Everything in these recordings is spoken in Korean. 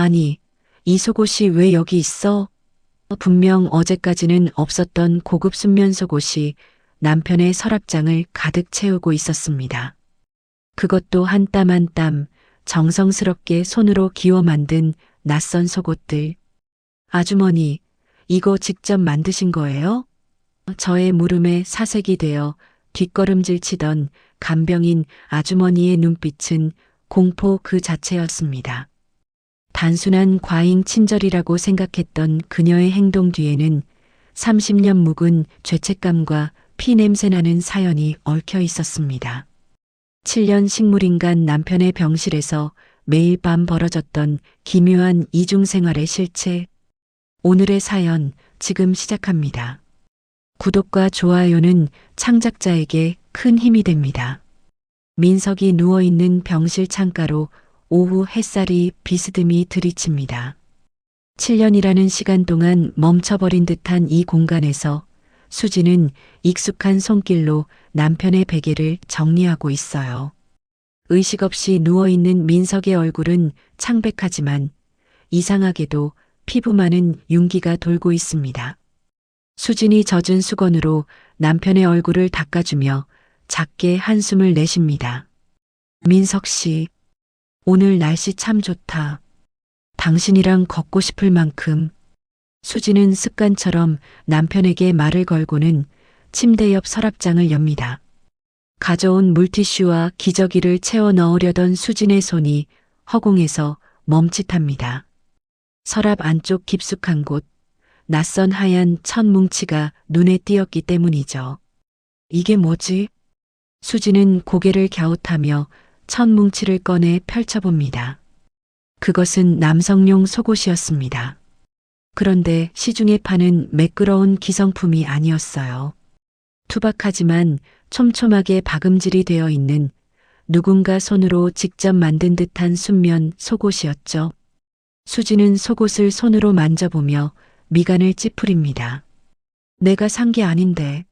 아니, 이 속옷이 왜 여기 있어? 분명 어제까지는 없었던 고급 순면 속옷이 남편의 서랍장을 가득 채우고 있었습니다. 그것도 한 땀 한 땀 정성스럽게 손으로 기워 만든 낯선 속옷들. 아주머니, 이거 직접 만드신 거예요? 저의 물음에 사색이 되어 뒷걸음질 치던 간병인 아주머니의 눈빛은 공포 그 자체였습니다. 단순한 과잉 친절이라고 생각했던 그녀의 행동 뒤에는 30년 묵은 죄책감과 피냄새 나는 사연이 얽혀 있었습니다. 7년 식물인간 남편의 병실에서 매일 밤 벌어졌던 기묘한 이중생활의 실체. 오늘의 사연 지금 시작합니다. 구독과 좋아요는 창작자에게 큰 힘이 됩니다. 민석이 누워있는 병실 창가로 오후 햇살이 비스듬히 들이칩니다. 7년이라는 시간 동안 멈춰버린 듯한 이 공간에서 수지는 익숙한 손길로 남편의 베개를 정리하고 있어요. 의식 없이 누워있는 민석의 얼굴은 창백하지만 이상하게도 피부만은 윤기가 돌고 있습니다. 수진이 젖은 수건으로 남편의 얼굴을 닦아주며 작게 한숨을 내쉽니다. 민석 씨, 오늘 날씨 참 좋다. 당신이랑 걷고 싶을 만큼. 수지는 습관처럼 남편에게 말을 걸고는 침대 옆 서랍장을 엽니다. 가져온 물티슈와 기저귀를 채워 넣으려던 수진의 손이 허공에서 멈칫합니다. 서랍 안쪽 깊숙한 곳, 낯선 하얀 천 뭉치가 눈에 띄었기 때문이죠. 이게 뭐지? 수지는 고개를 갸웃하며 천 뭉치를 꺼내 펼쳐봅니다. 그것은 남성용 속옷이었습니다. 그런데 시중에 파는 매끄러운 기성품이 아니었어요. 투박하지만 촘촘하게 박음질이 되어 있는 누군가 손으로 직접 만든 듯한 순면 속옷이었죠. 수지는 속옷을 손으로 만져보며 미간을 찌푸립니다. 내가 산 게 아닌데.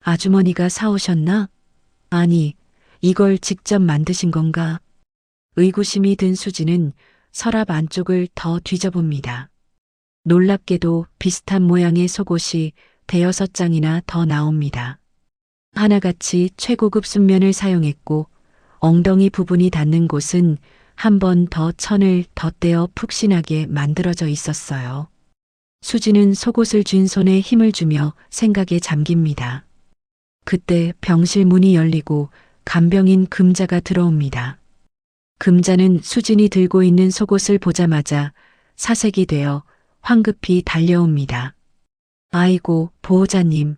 아주머니가 사오셨나? 아니, 이걸 직접 만드신 건가? 의구심이 든 수지는 서랍 안쪽을 더 뒤져봅니다. 놀랍게도 비슷한 모양의 속옷이 대여섯 장이나 더 나옵니다. 하나같이 최고급 순면을 사용했고 엉덩이 부분이 닿는 곳은 한 번 더 천을 덧대어 푹신하게 만들어져 있었어요. 수지는 속옷을 쥔 손에 힘을 주며 생각에 잠깁니다. 그때 병실 문이 열리고 간병인 금자가 들어옵니다. 금자는 수진이 들고 있는 속옷을 보자마자 사색이 되어 황급히 달려옵니다. 아이고, 보호자님.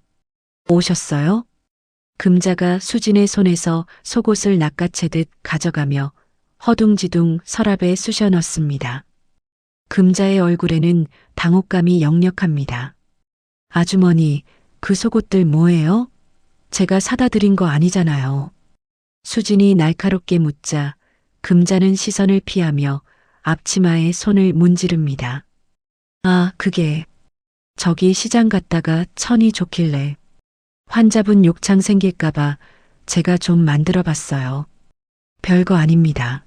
오셨어요? 금자가 수진의 손에서 속옷을 낚아채듯 가져가며 허둥지둥 서랍에 쑤셔 넣습니다. 금자의 얼굴에는 당혹감이 역력합니다. 아주머니, 그 속옷들 뭐예요? 제가 사다 드린 거 아니잖아요. 수진이 날카롭게 묻자 금자는 시선을 피하며 앞치마에 손을 문지릅니다. 아, 그게 저기 시장 갔다가 천이 좋길래 환자분 욕창 생길까봐 제가 좀 만들어 봤어요. 별거 아닙니다.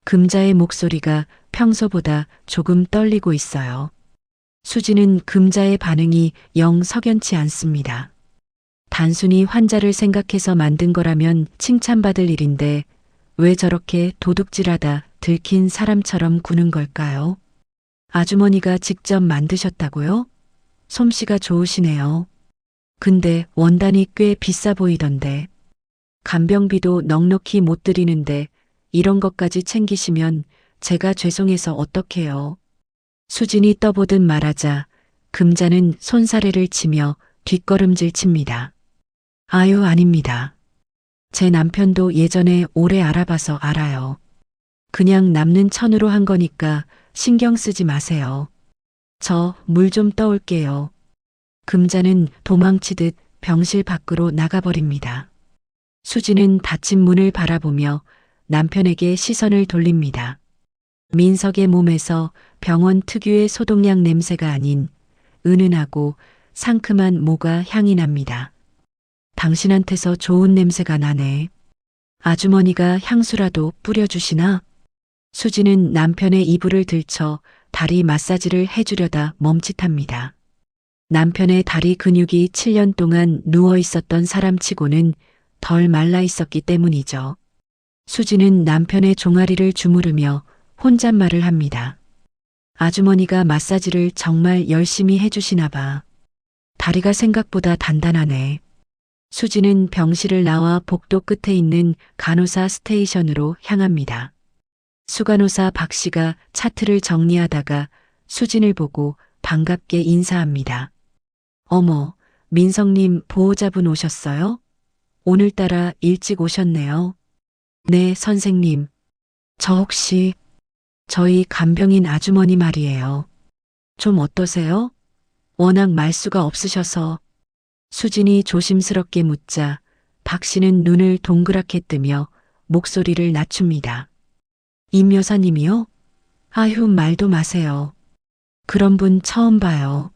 금자의 목소리가 평소보다 조금 떨리고 있어요. 수지는 금자의 반응이 영 석연치 않습니다. 단순히 환자를 생각해서 만든 거라면 칭찬받을 일인데 왜 저렇게 도둑질하다 들킨 사람처럼 구는 걸까요? 아주머니가 직접 만드셨다고요? 솜씨가 좋으시네요. 근데 원단이 꽤 비싸 보이던데. 간병비도 넉넉히 못 드리는데 이런 것까지 챙기시면 제가 죄송해서 어떡해요. 수진이 떠보듯 말하자 금자는 손사래를 치며 뒷걸음질 칩니다. 아유, 아닙니다. 제 남편도 예전에 오래 알아봐서 알아요. 그냥 남는 천으로 한 거니까 신경 쓰지 마세요. 저 물 좀 떠올게요. 금자는 도망치듯 병실 밖으로 나가버립니다. 수지는 닫힌 문을 바라보며 남편에게 시선을 돌립니다. 민석의 몸에서 병원 특유의 소독약 냄새가 아닌 은은하고 상큼한 모가 향이 납니다. 당신한테서 좋은 냄새가 나네. 아주머니가 향수라도 뿌려주시나? 수지는 남편의 이불을 들쳐 다리 마사지를 해주려다 멈칫합니다. 남편의 다리 근육이 7년 동안 누워 있었던 사람치고는 덜 말라 있었기 때문이죠. 수지는 남편의 종아리를 주무르며 혼잣말을 합니다. 아주머니가 마사지를 정말 열심히 해주시나 봐. 다리가 생각보다 단단하네. 수지는 병실을 나와 복도 끝에 있는 간호사 스테이션으로 향합니다. 수간호사 박 씨가 차트를 정리하다가 수진을 보고 반갑게 인사합니다. 어머, 민성님 보호자분 오셨어요? 오늘따라 일찍 오셨네요. 네, 선생님. 저 혹시 저희 간병인 아주머니 말이에요. 좀 어떠세요? 워낙 말수가 없으셔서. 수진이 조심스럽게 묻자 박 씨는 눈을 동그랗게 뜨며 목소리를 낮춥니다. 임 여사님이요? 아휴, 말도 마세요. 그런 분 처음 봐요.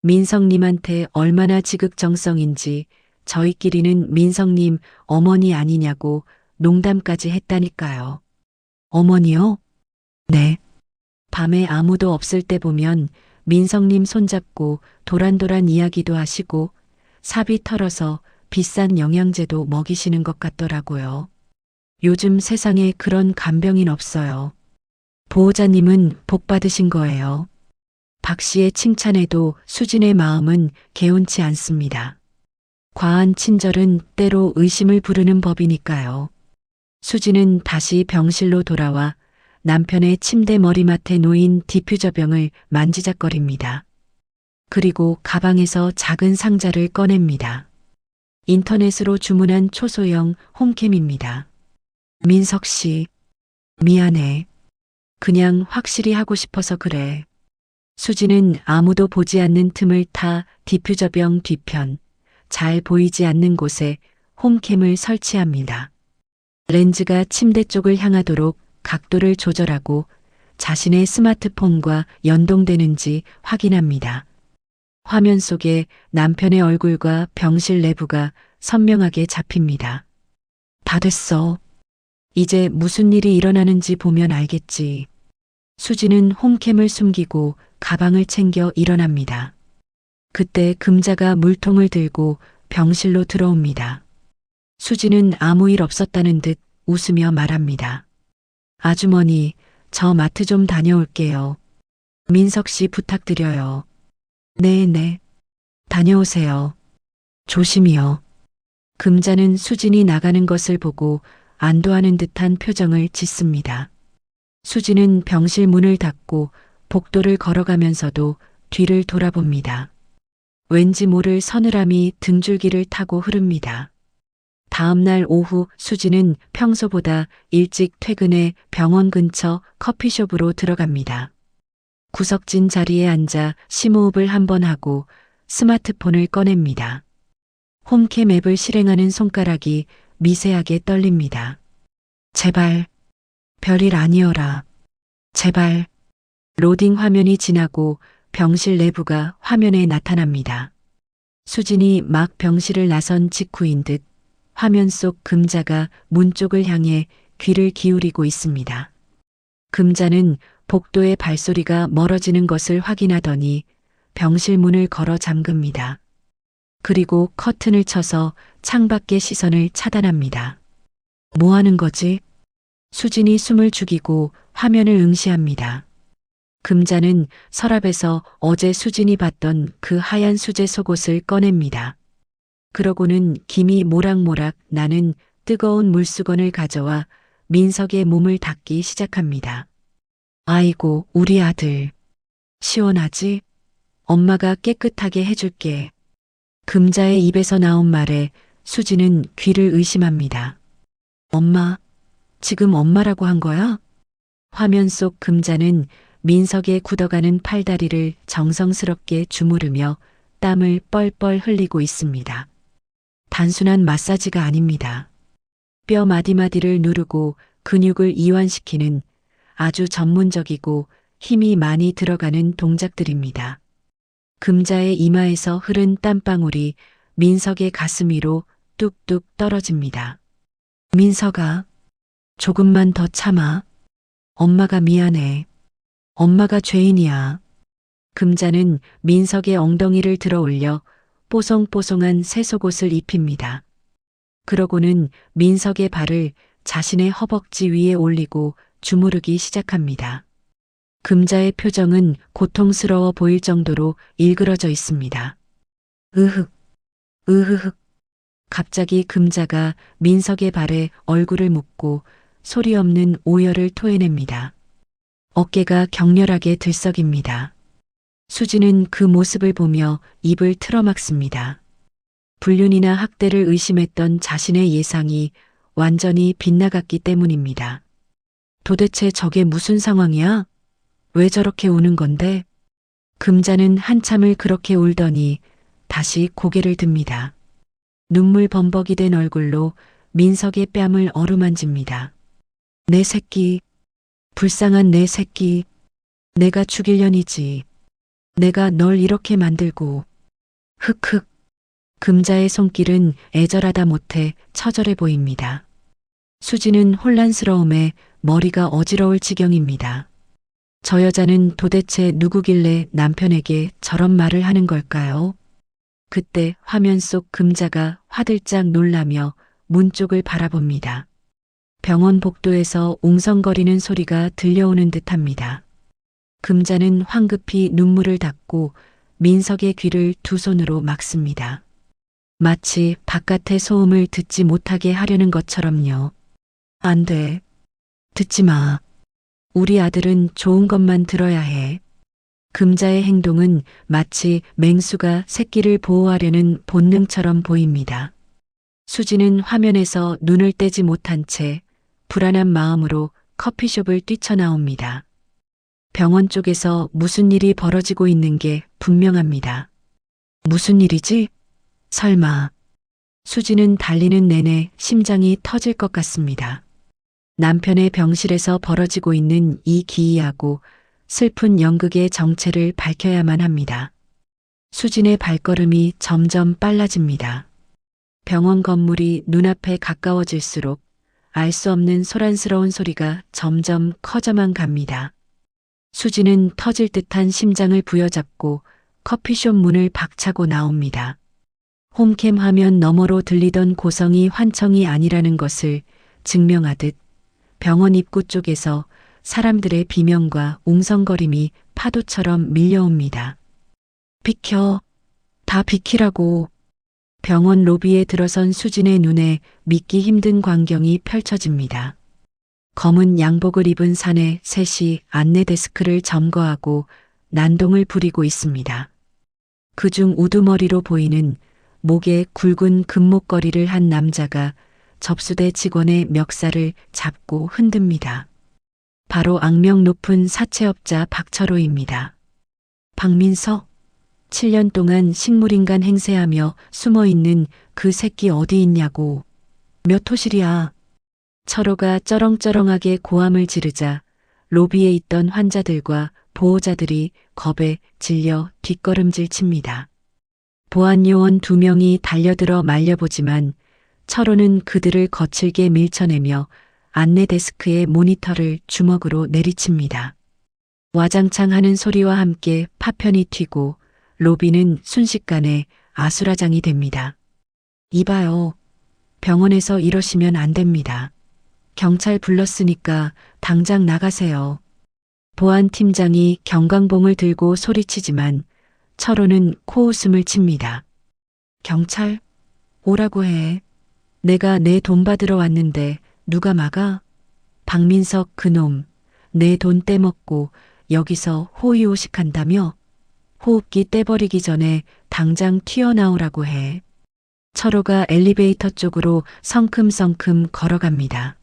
민성님한테 얼마나 지극정성인지 저희끼리는 민성님 어머니 아니냐고 농담까지 했다니까요. 어머니요? 네. 밤에 아무도 없을 때 보면 민성님 손잡고 도란도란 이야기도 하시고 사비 털어서 비싼 영양제도 먹이시는 것 같더라고요. 요즘 세상에 그런 간병인 없어요. 보호자님은 복 받으신 거예요. 박 씨의 칭찬에도 수진의 마음은 개운치 않습니다. 과한 친절은 때로 의심을 부르는 법이니까요. 수진은 다시 병실로 돌아와 남편의 침대 머리맡에 놓인 디퓨저병을 만지작거립니다. 그리고 가방에서 작은 상자를 꺼냅니다. 인터넷으로 주문한 초소형 홈캠입니다. 민석 씨, 미안해. 그냥 확실히 하고 싶어서 그래. 수지는 아무도 보지 않는 틈을 타 디퓨저병 뒤편, 잘 보이지 않는 곳에 홈캠을 설치합니다. 렌즈가 침대 쪽을 향하도록 각도를 조절하고 자신의 스마트폰과 연동되는지 확인합니다. 화면 속에 남편의 얼굴과 병실 내부가 선명하게 잡힙니다. 다 됐어. 이제 무슨 일이 일어나는지 보면 알겠지. 수지는 홈캠을 숨기고 가방을 챙겨 일어납니다. 그때 금자가 물통을 들고 병실로 들어옵니다. 수지는 아무 일 없었다는 듯 웃으며 말합니다. 아주머니, 저 마트 좀 다녀올게요. 민석 씨 부탁드려요. 네네. 다녀오세요. 조심히요. 금자는 수진이 나가는 것을 보고 안도하는 듯한 표정을 짓습니다. 수진은 병실 문을 닫고 복도를 걸어가면서도 뒤를 돌아봅니다. 왠지 모를 서늘함이 등줄기를 타고 흐릅니다. 다음 날 오후 수지는 평소보다 일찍 퇴근해 병원 근처 커피숍으로 들어갑니다. 구석진 자리에 앉아 심호흡을 한번 하고 스마트폰을 꺼냅니다. 홈캠 앱을 실행하는 손가락이 미세하게 떨립니다. 제발, 별일 아니어라. 제발. 로딩 화면이 지나고 병실 내부가 화면에 나타납니다. 수진이 막 병실을 나선 직후인 듯 화면 속 금자가 문 쪽을 향해 귀를 기울이고 있습니다. 금자는 복도의 발소리가 멀어지는 것을 확인하더니 병실 문을 걸어 잠급니다. 그리고 커튼을 쳐서 창밖의 시선을 차단합니다. 뭐 하는 거지? 수진이 숨을 죽이고 화면을 응시합니다. 금자는 서랍에서 어제 수진이 봤던 그 하얀 수제 속옷을 꺼냅니다. 그러고는 김이 모락모락 나는 뜨거운 물수건을 가져와 민석의 몸을 닦기 시작합니다. 아이고, 우리 아들. 시원하지? 엄마가 깨끗하게 해줄게. 금자의 입에서 나온 말에 수지는 귀를 의심합니다. 엄마, 지금 엄마라고 한 거야? 화면 속 금자는 민석의 굳어가는 팔다리를 정성스럽게 주무르며 땀을 뻘뻘 흘리고 있습니다. 단순한 마사지가 아닙니다. 뼈 마디마디를 누르고 근육을 이완시키는 아주 전문적이고 힘이 많이 들어가는 동작들입니다. 금자의 이마에서 흐른 땀방울이 민석의 가슴 위로 뚝뚝 떨어집니다. 민석아, 조금만 더 참아. 엄마가 미안해. 엄마가 죄인이야. 금자는 민석의 엉덩이를 들어 올려 뽀송뽀송한 새속옷을 입힙니다. 그러고는 민석의 발을 자신의 허벅지 위에 올리고 주무르기 시작합니다. 금자의 표정은 고통스러워 보일 정도로 일그러져 있습니다. 으흑, 으흐흑. 갑자기 금자가 민석의 발에 얼굴을 묻고 소리 없는 오열을 토해냅니다. 어깨가 격렬하게 들썩입니다. 수지는 그 모습을 보며 입을 틀어막습니다. 불륜이나 학대를 의심했던 자신의 예상이 완전히 빗나갔기 때문입니다. 도대체 저게 무슨 상황이야? 왜 저렇게 우는 건데? 금자는 한참을 그렇게 울더니 다시 고개를 듭니다. 눈물 범벅이 된 얼굴로 민석의 뺨을 어루만집니다. 내 새끼, 불쌍한 내 새끼, 내가 죽일년이지. 내가 널 이렇게 만들고. 흑흑. 금자의 손길은 애절하다 못해 처절해 보입니다. 수지는 혼란스러움에 머리가 어지러울 지경입니다. 저 여자는 도대체 누구길래 남편에게 저런 말을 하는 걸까요? 그때 화면 속 금자가 화들짝 놀라며 문 쪽을 바라봅니다. 병원 복도에서 웅성거리는 소리가 들려오는 듯합니다. 금자는 황급히 눈물을 닦고 민석의 귀를 두 손으로 막습니다. 마치 바깥의 소음을 듣지 못하게 하려는 것처럼요. 안 돼. 듣지 마. 우리 아들은 좋은 것만 들어야 해. 금자의 행동은 마치 맹수가 새끼를 보호하려는 본능처럼 보입니다. 수지는 화면에서 눈을 떼지 못한 채 불안한 마음으로 커피숍을 뛰쳐나옵니다. 병원 쪽에서 무슨 일이 벌어지고 있는 게 분명합니다. 무슨 일이지? 설마. 수지는 달리는 내내 심장이 터질 것 같습니다. 남편의 병실에서 벌어지고 있는 이 기이하고 슬픈 연극의 정체를 밝혀야만 합니다. 수진의 발걸음이 점점 빨라집니다. 병원 건물이 눈앞에 가까워질수록 알 수 없는 소란스러운 소리가 점점 커져만 갑니다. 수지는 터질 듯한 심장을 부여잡고 커피숍 문을 박차고 나옵니다. 홈캠 화면 너머로 들리던 고성이 환청이 아니라는 것을 증명하듯 병원 입구 쪽에서 사람들의 비명과 웅성거림이 파도처럼 밀려옵니다. 비켜. 다 비키라고. 병원 로비에 들어선 수진의 눈에 믿기 힘든 광경이 펼쳐집니다. 검은 양복을 입은 사내 셋이 안내 데스크를 점거하고 난동을 부리고 있습니다. 그중 우두머리로 보이는 목에 굵은 금목걸이를 한 남자가 접수대 직원의 멱살을 잡고 흔듭니다. 바로 악명 높은 사채업자 박철호입니다. 박민석, 7년 동안 식물인간 행세하며 숨어있는 그 새끼 어디 있냐고. 몇 호실이야. 철호가 쩌렁쩌렁하게 고함을 지르자 로비에 있던 환자들과 보호자들이 겁에 질려 뒷걸음질 칩니다. 보안요원 2명이 달려들어 말려보지만 철호는 그들을 거칠게 밀쳐내며 안내 데스크의 모니터를 주먹으로 내리칩니다. 와장창 하는 소리와 함께 파편이 튀고 로비는 순식간에 아수라장이 됩니다. 이봐요. 병원에서 이러시면 안 됩니다. 경찰 불렀으니까 당장 나가세요. 보안팀장이 경광봉을 들고 소리치지만 철호는 코웃음을 칩니다. 경찰? 오라고 해. 내가 내 돈 받으러 왔는데 누가 막아? 박민석 그놈, 내 돈 떼먹고 여기서 호의호식한다며? 호흡기 떼버리기 전에 당장 튀어나오라고 해. 철호가 엘리베이터 쪽으로 성큼성큼 걸어갑니다.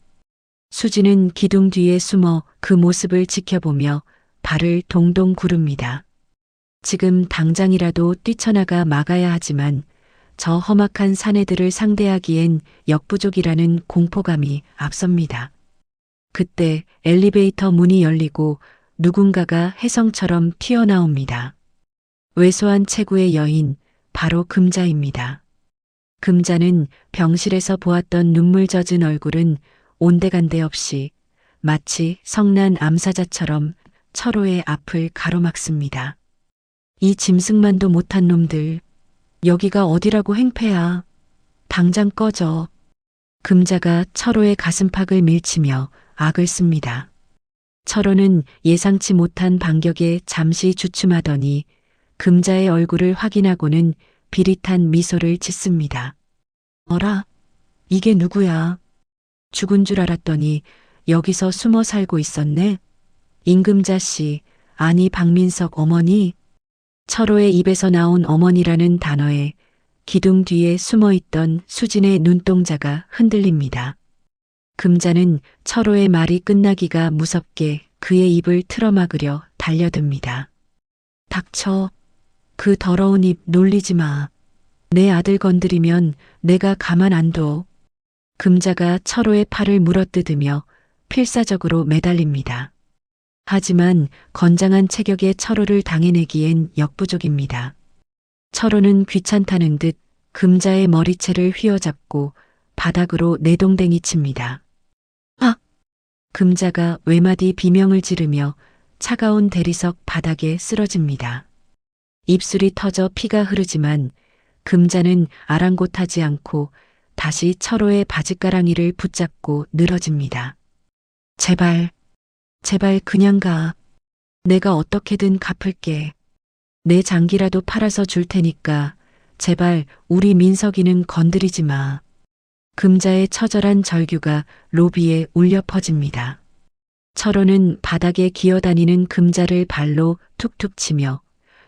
수지는 기둥 뒤에 숨어 그 모습을 지켜보며 발을 동동 구릅니다. 지금 당장이라도 뛰쳐나가 막아야 하지만 저 험악한 사내들을 상대하기엔 역부족이라는 공포감이 앞섭니다. 그때 엘리베이터 문이 열리고 누군가가 혜성처럼 튀어나옵니다. 왜소한 체구의 여인, 바로 금자입니다. 금자는 병실에서 보았던 눈물 젖은 얼굴은 온데간데 없이 마치 성난 암사자처럼 철호의 앞을 가로막습니다. 이 짐승만도 못한 놈들, 여기가 어디라고 행패야. 당장 꺼져. 금자가 철호의 가슴팍을 밀치며 악을 씁니다. 철호는 예상치 못한 반격에 잠시 주춤하더니 금자의 얼굴을 확인하고는 비릿한 미소를 짓습니다. 어라? 이게 누구야? 죽은 줄 알았더니 여기서 숨어 살고 있었네. 임금자 씨, 아니 박민석 어머니. 철호의 입에서 나온 어머니라는 단어에 기둥 뒤에 숨어 있던 수진의 눈동자가 흔들립니다. 금자는 철호의 말이 끝나기가 무섭게 그의 입을 틀어막으려 달려듭니다. 닥쳐. 그 더러운 입 놀리지 마. 내 아들 건드리면 내가 가만 안 둬. 금자가 철호의 팔을 물어뜯으며 필사적으로 매달립니다. 하지만 건장한 체격의 철호를 당해내기엔 역부족입니다. 철호는 귀찮다는 듯 금자의 머리채를 휘어잡고 바닥으로 내동댕이 칩니다. 아! 금자가 외마디 비명을 지르며 차가운 대리석 바닥에 쓰러집니다. 입술이 터져 피가 흐르지만 금자는 아랑곳하지 않고 다시 철호의 바짓가랑이를 붙잡고 늘어집니다. 제발, 제발 그냥 가. 내가 어떻게든 갚을게. 내 장기라도 팔아서 줄 테니까 제발 우리 민석이는 건드리지 마. 금자의 처절한 절규가 로비에 울려 퍼집니다. 철호는 바닥에 기어다니는 금자를 발로 툭툭 치며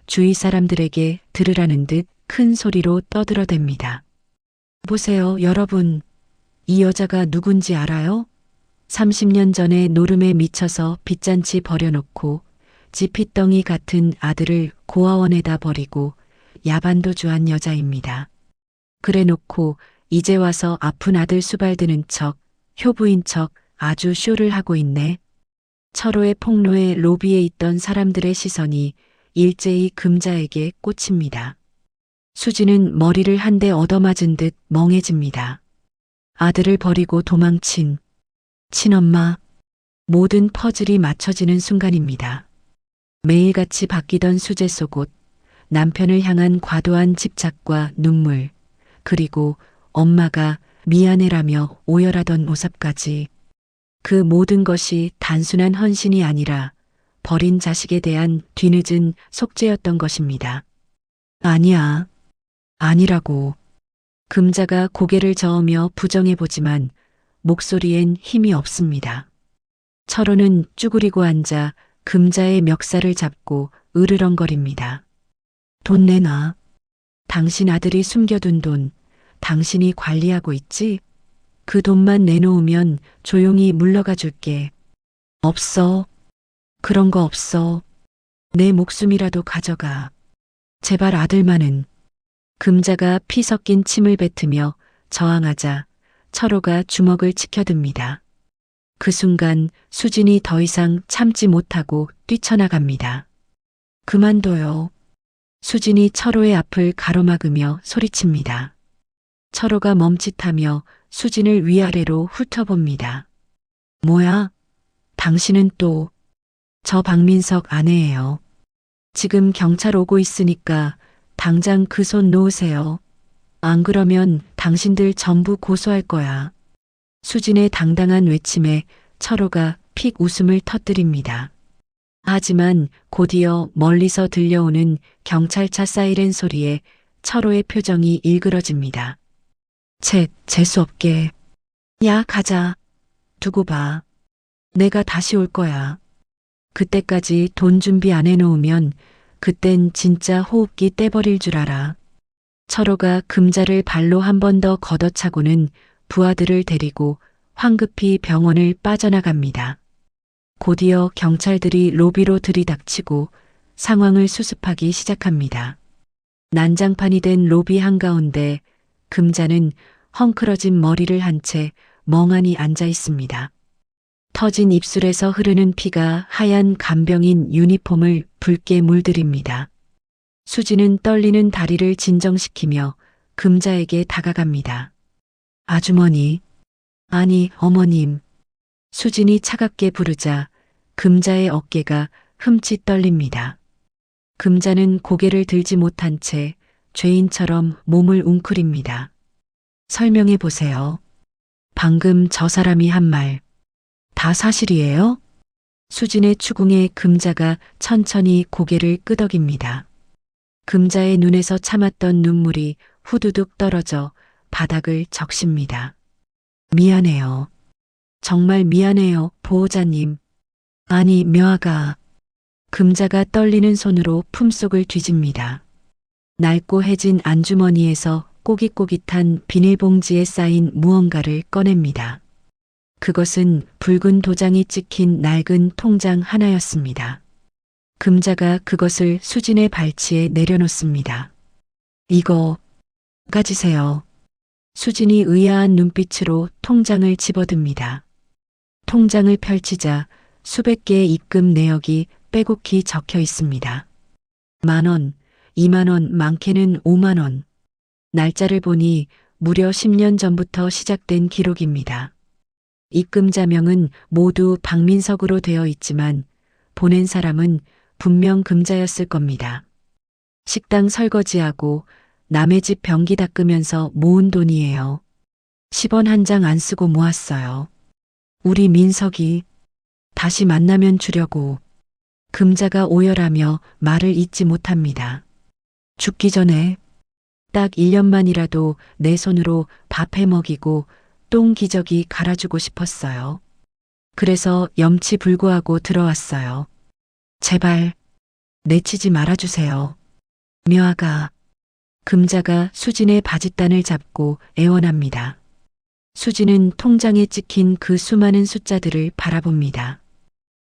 주위 사람들에게 들으라는 듯 큰 소리로 떠들어댑니다. 보세요, 여러분. 이 여자가 누군지 알아요? 30년 전에 노름에 미쳐서 빚잔치 버려놓고 지핏덩이 같은 아들을 고아원에다 버리고 야반도주한 여자입니다. 그래놓고 이제 와서 아픈 아들 수발드는 척, 효부인 척 아주 쇼를 하고 있네. 철호의 폭로에 로비에 있던 사람들의 시선이 일제히 금자에게 꽂힙니다. 수지는 머리를 한 대 얻어맞은 듯 멍해집니다. 아들을 버리고 도망친 친엄마. 모든 퍼즐이 맞춰지는 순간입니다. 매일같이 바뀌던 수제 속옷, 남편을 향한 과도한 집착과 눈물, 그리고 엄마가 미안해라며 오열하던 모습까지. 그 모든 것이 단순한 헌신이 아니라 버린 자식에 대한 뒤늦은 속죄였던 것입니다. 아니야. 아니라고. 금자가 고개를 저으며 부정해보지만 목소리엔 힘이 없습니다. 철호는 쭈그리고 앉아 금자의 멱살을 잡고 으르렁거립니다. 돈 내놔. 당신 아들이 숨겨둔 돈, 당신이 관리하고 있지? 그 돈만 내놓으면 조용히 물러가 줄게. 없어. 그런 거 없어. 내 목숨이라도 가져가. 제발 아들만은. 금자가 피 섞인 침을 뱉으며 저항하자 철호가 주먹을 치켜듭니다. 그 순간 수진이 더 이상 참지 못하고 뛰쳐나갑니다. 그만둬요. 수진이 철호의 앞을 가로막으며 소리칩니다. 철호가 멈칫하며 수진을 위아래로 훑어봅니다. 뭐야? 당신은 또. 저 박민석 아내예요. 지금 경찰 오고 있으니까 당장 그 손 놓으세요. 안 그러면 당신들 전부 고소할 거야. 수진의 당당한 외침에 철호가 픽 웃음을 터뜨립니다. 하지만 곧이어 멀리서 들려오는 경찰차 사이렌 소리에 철호의 표정이 일그러집니다. 재수없게. 야, 가자. 두고 봐. 내가 다시 올 거야. 그때까지 돈 준비 안 해놓으면 그땐 진짜 호흡기 떼버릴 줄 알아. 철호가 금자를 발로 한 번 더 걷어차고는 부하들을 데리고 황급히 병원을 빠져나갑니다. 곧이어 경찰들이 로비로 들이닥치고 상황을 수습하기 시작합니다. 난장판이 된 로비 한가운데 금자는 헝클어진 머리를 한 채 멍하니 앉아 있습니다. 터진 입술에서 흐르는 피가 하얀 간병인 유니폼을 붉게 물들입니다. 수지는 떨리는 다리를 진정시키며 금자에게 다가갑니다. 아주머니, 아니 어머님. 수진이 차갑게 부르자 금자의 어깨가 흠칫 떨립니다. 금자는 고개를 들지 못한 채 죄인처럼 몸을 웅크립니다. 설명해 보세요. 방금 저 사람이 한 말 다 사실이에요? 수진의 추궁에 금자가 천천히 고개를 끄덕입니다. 금자의 눈에서 참았던 눈물이 후두둑 떨어져 바닥을 적십니다. 미안해요. 정말 미안해요, 보호자님. 아니, 묘아가. 금자가 떨리는 손으로 품속을 뒤집니다. 낡고 해진 안주머니에서 꼬깃꼬깃한 비닐봉지에 쌓인 무언가를 꺼냅니다. 그것은 붉은 도장이 찍힌 낡은 통장 하나였습니다. 금자가 그것을 수진의 발치에 내려놓습니다. 이거 가지세요. 수진이 의아한 눈빛으로 통장을 집어듭니다. 통장을 펼치자 수백 개의 입금 내역이 빼곡히 적혀 있습니다. 10,000원, 20,000원, 많게는 50,000원. 날짜를 보니 무려 10년 전부터 시작된 기록입니다. 입금자명은 모두 박민석으로 되어 있지만 보낸 사람은 분명 금자였을 겁니다. 식당 설거지하고 남의 집 변기 닦으면서 모은 돈이에요. 10원 한 장 안 쓰고 모았어요. 우리 민석이 다시 만나면 주려고. 금자가 오열하며 말을 잇지 못합니다. 죽기 전에 딱 1년만이라도 내 손으로 밥 해 먹이고 똥 기저귀 갈아주고 싶었어요. 그래서 염치불구하고 들어왔어요. 제발 내치지 말아주세요. 묘아가. 금자가 수진의 바짓단을 잡고 애원합니다. 수진은 통장에 찍힌 그 수많은 숫자들을 바라봅니다.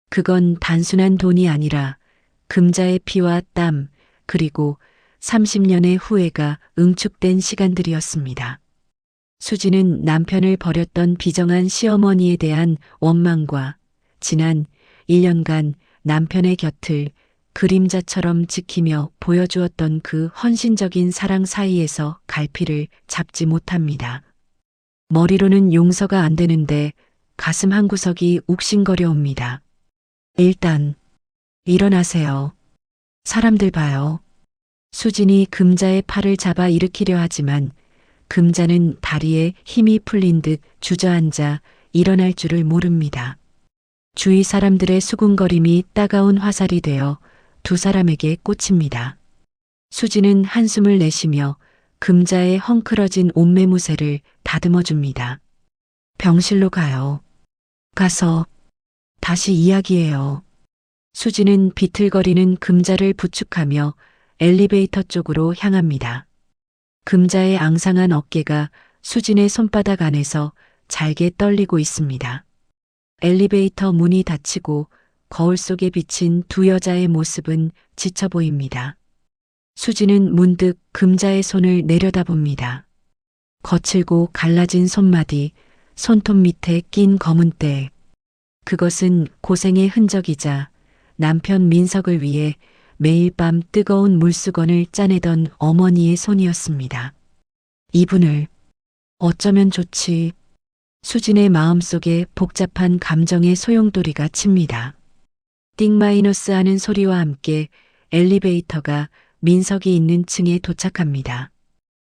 그건 단순한 돈이 아니라 금자의 피와 땀 그리고 30년의 후회가 응축된 시간들이었습니다. 수진은 남편을 버렸던 비정한 시어머니에 대한 원망과 지난 1년간 남편의 곁을 그림자처럼 지키며 보여주었던 그 헌신적인 사랑 사이에서 갈피를 잡지 못합니다. 머리로는 용서가 안 되는데 가슴 한구석이 욱신거려 옵니다. 일단 일어나세요. 사람들 봐요. 수진이 금자의 팔을 잡아 일으키려 하지만 금자는 다리에 힘이 풀린 듯 주저앉아 일어날 줄을 모릅니다. 주위 사람들의 수군거림이 따가운 화살이 되어 두 사람에게 꽂힙니다. 수진은 한숨을 내쉬며 금자의 헝클어진 옷매무새를 다듬어 줍니다. 병실로 가요. 가서 다시 이야기해요. 수진은 비틀거리는 금자를 부축하며 엘리베이터 쪽으로 향합니다. 금자의 앙상한 어깨가 수진의 손바닥 안에서 잘게 떨리고 있습니다. 엘리베이터 문이 닫히고 거울 속에 비친 두 여자의 모습은 지쳐 보입니다. 수진은 문득 금자의 손을 내려다봅니다. 거칠고 갈라진 손마디, 손톱 밑에 낀 검은 때. 그것은 고생의 흔적이자 남편 민석을 위해 매일 밤 뜨거운 물수건을 짜내던 어머니의 손이었습니다. 이분을 어쩌면 좋지. 수진의 마음속에 복잡한 감정의 소용돌이가 칩니다. 띵 마이너스 하는 소리와 함께 엘리베이터가 민석이 있는 층에 도착합니다.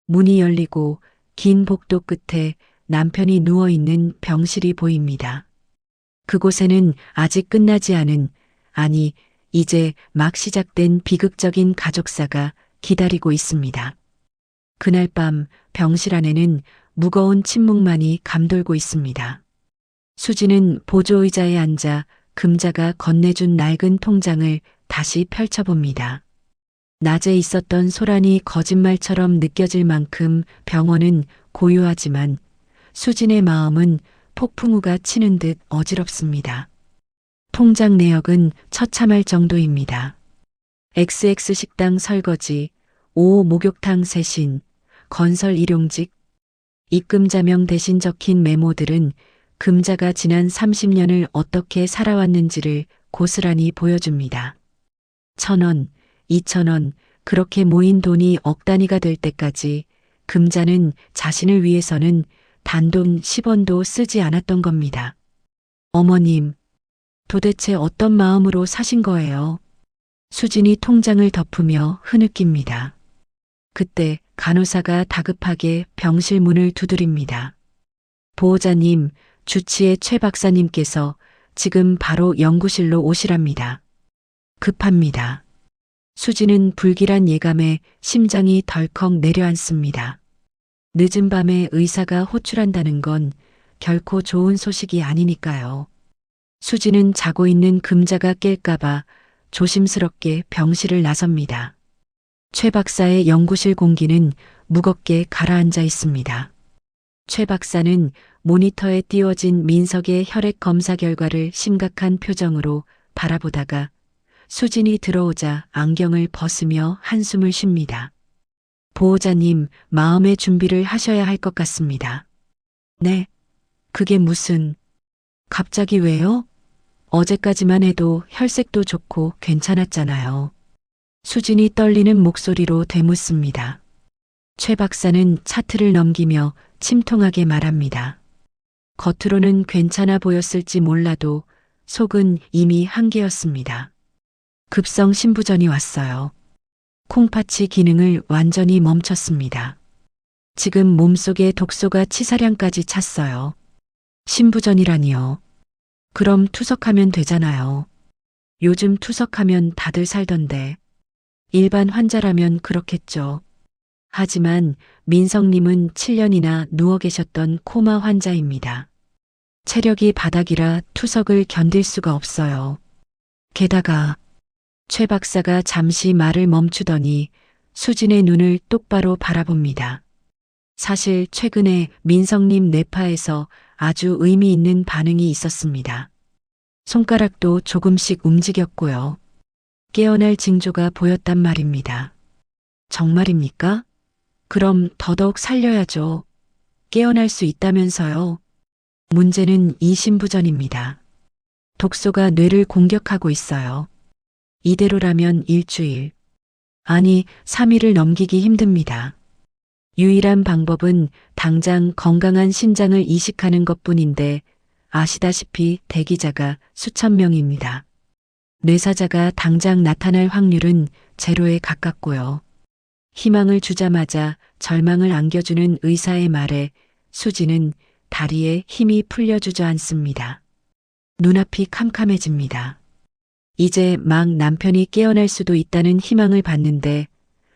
문이 열리고 긴 복도 끝에 남편이 누워있는 병실이 보입니다. 그곳에는 아직 끝나지 않은, 아니, 이제 막 시작된 비극적인 가족사가 기다리고 있습니다. 그날 밤 병실 안에는 무거운 침묵만이 감돌고 있습니다. 수지는 보조의자에 앉아 금자가 건네준 낡은 통장을 다시 펼쳐봅니다. 낮에 있었던 소란이 거짓말처럼 느껴질 만큼 병원은 고요하지만 수진의 마음은 폭풍우가 치는 듯 어지럽습니다. 통장 내역은 처참할 정도입니다. XX 식당 설거지, 5호 목욕탕 세신, 건설 일용직, 입금자명 대신 적힌 메모들은 금자가 지난 30년을 어떻게 살아왔는지를 고스란히 보여줍니다. 1,000원, 2,000원, 그렇게 모인 돈이 억 단위가 될 때까지 금자는 자신을 위해서는 단돈 10원도 쓰지 않았던 겁니다. 어머님, 도대체 어떤 마음으로 사신 거예요? 수진이 통장을 덮으며 흐느낍니다. 그때 간호사가 다급하게 병실 문을 두드립니다. 보호자님, 주치의 최 박사님께서 지금 바로 연구실로 오시랍니다. 급합니다. 수지는 불길한 예감에 심장이 덜컥 내려앉습니다. 늦은 밤에 의사가 호출한다는 건 결코 좋은 소식이 아니니까요. 수지는 자고 있는 금자가 깰까봐 조심스럽게 병실을 나섭니다. 최 박사의 연구실 공기는 무겁게 가라앉아 있습니다. 최 박사는 모니터에 띄워진 민석의 혈액 검사 결과를 심각한 표정으로 바라보다가 수진이 들어오자 안경을 벗으며 한숨을 쉽니다. 보호자님, 마음의 준비를 하셔야 할 것 같습니다. 네, 그게 무슨... 갑자기 왜요? 어제까지만 해도 혈색도 좋고 괜찮았잖아요. 수진이 떨리는 목소리로 되묻습니다. 최 박사는 차트를 넘기며 침통하게 말합니다. 겉으로는 괜찮아 보였을지 몰라도 속은 이미 한계였습니다. 급성 신부전이 왔어요. 콩팥이 기능을 완전히 멈췄습니다. 지금 몸속에 독소가 치사량까지 찼어요. 신부전이라니요. 그럼 투석하면 되잖아요. 요즘 투석하면 다들 살던데. 일반 환자라면 그렇겠죠. 하지만 민성님은 7년이나 누워 계셨던 코마 환자입니다. 체력이 바닥이라 투석을 견딜 수가 없어요. 게다가 최 박사가 잠시 말을 멈추더니 수진의 눈을 똑바로 바라봅니다. 사실 최근에 민성님 뇌파에서 아주 의미 있는 반응이 있었습니다. 손가락도 조금씩 움직였고요. 깨어날 징조가 보였단 말입니다. 정말입니까? 그럼 더더욱 살려야죠. 깨어날 수 있다면서요. 문제는 이 신부전입니다. 독소가 뇌를 공격하고 있어요. 이대로라면 일주일, 아니 3일을 넘기기 힘듭니다. 유일한 방법은 당장 건강한 신장을 이식하는 것뿐인데 아시다시피 대기자가 수천 명입니다. 뇌사자가 당장 나타날 확률은 제로에 가깝고요. 희망을 주자마자 절망을 안겨주는 의사의 말에 수지는 다리에 힘이 풀려 주저앉습니다. 눈앞이 캄캄해집니다. 이제 막 남편이 깨어날 수도 있다는 희망을 받는데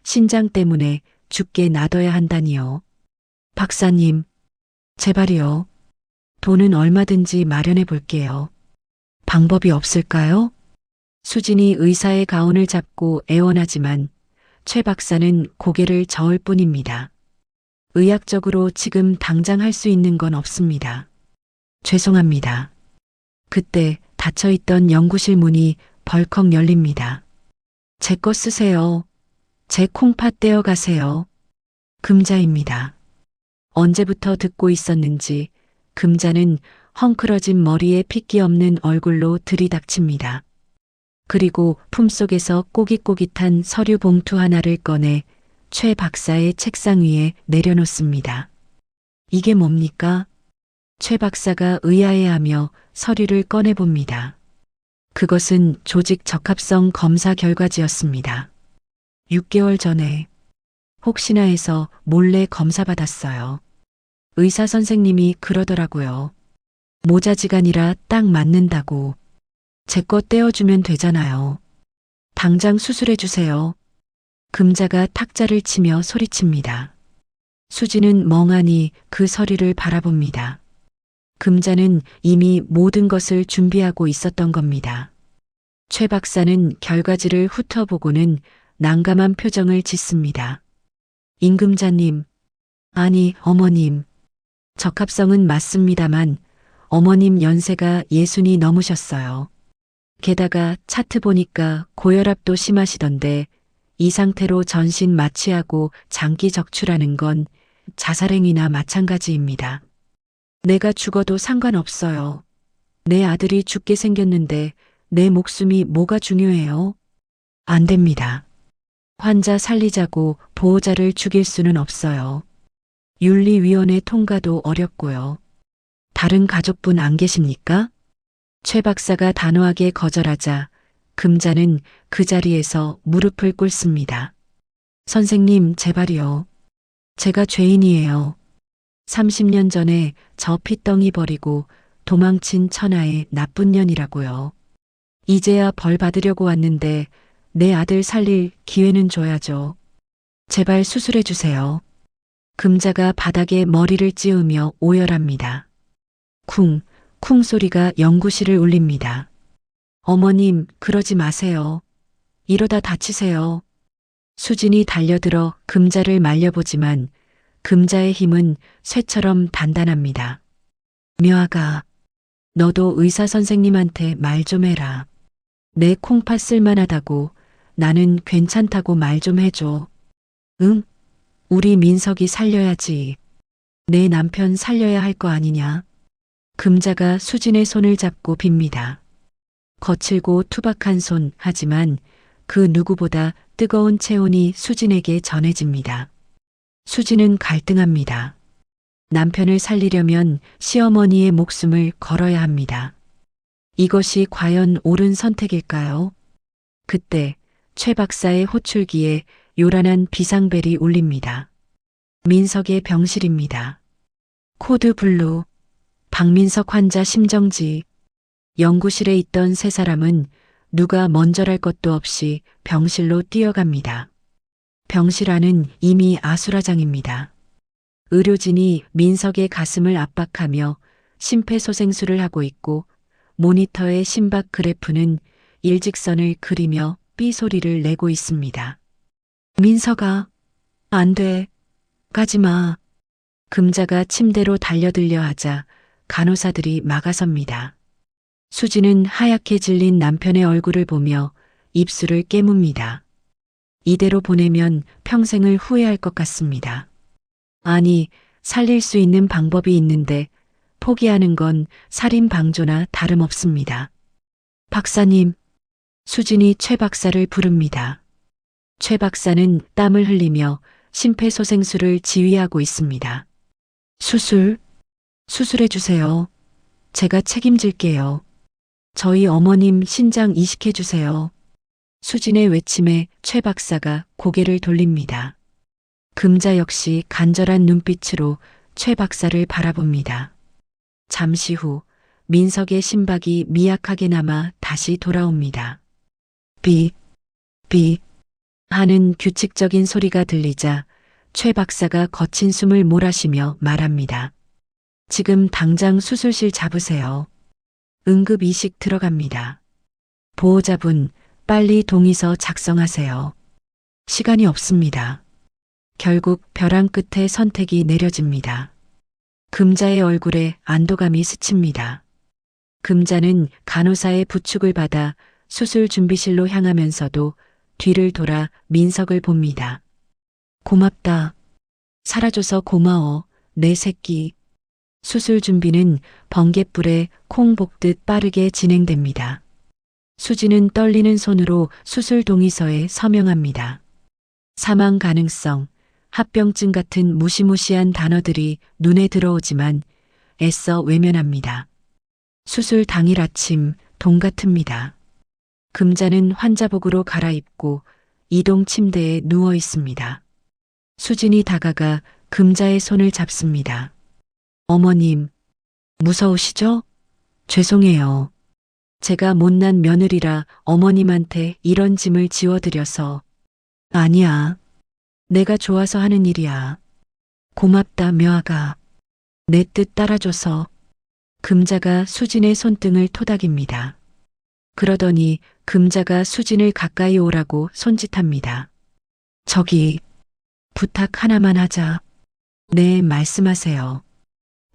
신장 때문에 죽게 놔둬야 한다니요. 박사님, 제발이요. 돈은 얼마든지 마련해 볼게요. 방법이 없을까요? 수진이 의사의 가운을 잡고 애원하지만 최 박사는 고개를 저을 뿐입니다. 의학적으로 지금 당장 할 수 있는 건 없습니다. 죄송합니다. 그때 닫혀있던 연구실 문이 벌컥 열립니다. 제 거 쓰세요. 제 콩팥 떼어 가세요. 금자입니다. 언제부터 듣고 있었는지 금자는 헝클어진 머리에 핏기 없는 얼굴로 들이닥칩니다. 그리고 품속에서 꼬깃꼬깃한 서류 봉투 하나를 꺼내 최 박사의 책상 위에 내려놓습니다. 이게 뭡니까? 최 박사가 의아해하며 서류를 꺼내봅니다. 그것은 조직 적합성 검사 결과지였습니다. 6개월 전에 혹시나 해서 몰래 검사받았어요. 의사 선생님이 그러더라고요. 모자지간이라 딱 맞는다고. 제 거 떼어주면 되잖아요. 당장 수술해 주세요. 금자가 탁자를 치며 소리칩니다. 수지는 멍하니 그 서류를 바라봅니다. 금자는 이미 모든 것을 준비하고 있었던 겁니다. 최 박사는 결과지를 훑어보고는 난감한 표정을 짓습니다. 임금자님, 아니 어머님, 적합성은 맞습니다만 어머님 연세가 60이 넘으셨어요. 게다가 차트 보니까 고혈압도 심하시던데 이 상태로 전신 마취하고 장기 적출하는 건 자살행위나 마찬가지입니다. 내가 죽어도 상관없어요. 내 아들이 죽게 생겼는데 내 목숨이 뭐가 중요해요? 안 됩니다. 환자 살리자고 보호자를 죽일 수는 없어요. 윤리위원회 통과도 어렵고요. 다른 가족분 안 계십니까? 최 박사가 단호하게 거절하자 금자는 그 자리에서 무릎을 꿇습니다. 선생님, 제발요. 제가 죄인이에요. 30년 전에 저 핏덩이 버리고 도망친 천하의 나쁜 년이라고요. 이제야 벌 받으려고 왔는데 내 아들 살릴 기회는 줘야죠. 제발 수술해 주세요. 금자가 바닥에 머리를 찌우며 오열합니다. 쿵, 쿵 소리가 연구실을 울립니다. 어머님, 그러지 마세요. 이러다 다치세요. 수진이 달려들어 금자를 말려보지만 금자의 힘은 쇠처럼 단단합니다. 묘아가, 너도 의사 선생님한테 말 좀 해라. 내 콩팥 쓸만하다고, 나는 괜찮다고 말 좀 해줘. 응? 우리 민석이 살려야지. 내 남편 살려야 할 거 아니냐? 금자가 수진의 손을 잡고 빕니다. 거칠고 투박한 손, 하지만 그 누구보다 뜨거운 체온이 수진에게 전해집니다. 수진은 갈등합니다. 남편을 살리려면 시어머니의 목숨을 걸어야 합니다. 이것이 과연 옳은 선택일까요? 그때 최 박사의 호출기에 요란한 비상벨이 울립니다. 민석의 병실입니다. 코드 블루, 박민석 환자 심정지. 연구실에 있던 세 사람은 누가 먼저랄 것도 없이 병실로 뛰어갑니다. 병실 안은 이미 아수라장입니다. 의료진이 민석의 가슴을 압박하며 심폐소생술을 하고 있고 모니터의 심박 그래프는 일직선을 그리며 삐 소리를 내고 있습니다. 민석아, 안 돼. 가지마. 금자가 침대로 달려들려 하자 간호사들이 막아섭니다. 수지는 하얗게 질린 남편의 얼굴을 보며 입술을 깨뭅니다. 이대로 보내면 평생을 후회할 것 같습니다. 아니, 살릴 수 있는 방법이 있는데 포기하는 건 살인 방조나 다름없습니다. 박사님, 수진이 최 박사를 부릅니다. 최 박사는 땀을 흘리며 심폐소생술을 지휘하고 있습니다. 수술해 주세요. 제가 책임질게요. 저희 어머님 신장 이식해 주세요. 수진의 외침에 최 박사가 고개를 돌립니다. 금자 역시 간절한 눈빛으로 최 박사를 바라봅니다. 잠시 후 민석의 심박이 미약하게 남아 다시 돌아옵니다. 삐 하는 규칙적인 소리가 들리자 최 박사가 거친 숨을 몰아쉬며 말합니다. 지금 당장 수술실 잡으세요. 응급 이식 들어갑니다. 보호자분, 빨리 동의서 작성하세요. 시간이 없습니다. 결국 벼랑 끝에 선택이 내려집니다. 금자의 얼굴에 안도감이 스칩니다. 금자는 간호사의 부축을 받아 수술 준비실로 향하면서도 뒤를 돌아 민석을 봅니다. 고맙다. 살아줘서 고마워, 내 새끼. 수술 준비는 번갯불에 콩 볶듯 빠르게 진행됩니다. 수지는 떨리는 손으로 수술 동의서에 서명합니다. 사망 가능성, 합병증 같은 무시무시한 단어들이 눈에 들어오지만 애써 외면합니다. 수술 당일 아침 동 같습니다. 금자는 환자복으로 갈아입고 이동 침대에 누워 있습니다. 수진이 다가가 금자의 손을 잡습니다. 어머님, 무서우시죠? 죄송해요. 제가 못난 며느리라 어머님한테 이런 짐을 지워드려서. 아니야. 내가 좋아서 하는 일이야. 고맙다, 묘아가. 내 뜻 따라줘서. 금자가 수진의 손등을 토닥입니다. 그러더니 금자가 수진을 가까이 오라고 손짓합니다. 저기, 부탁 하나만 하자. 네, 말씀하세요.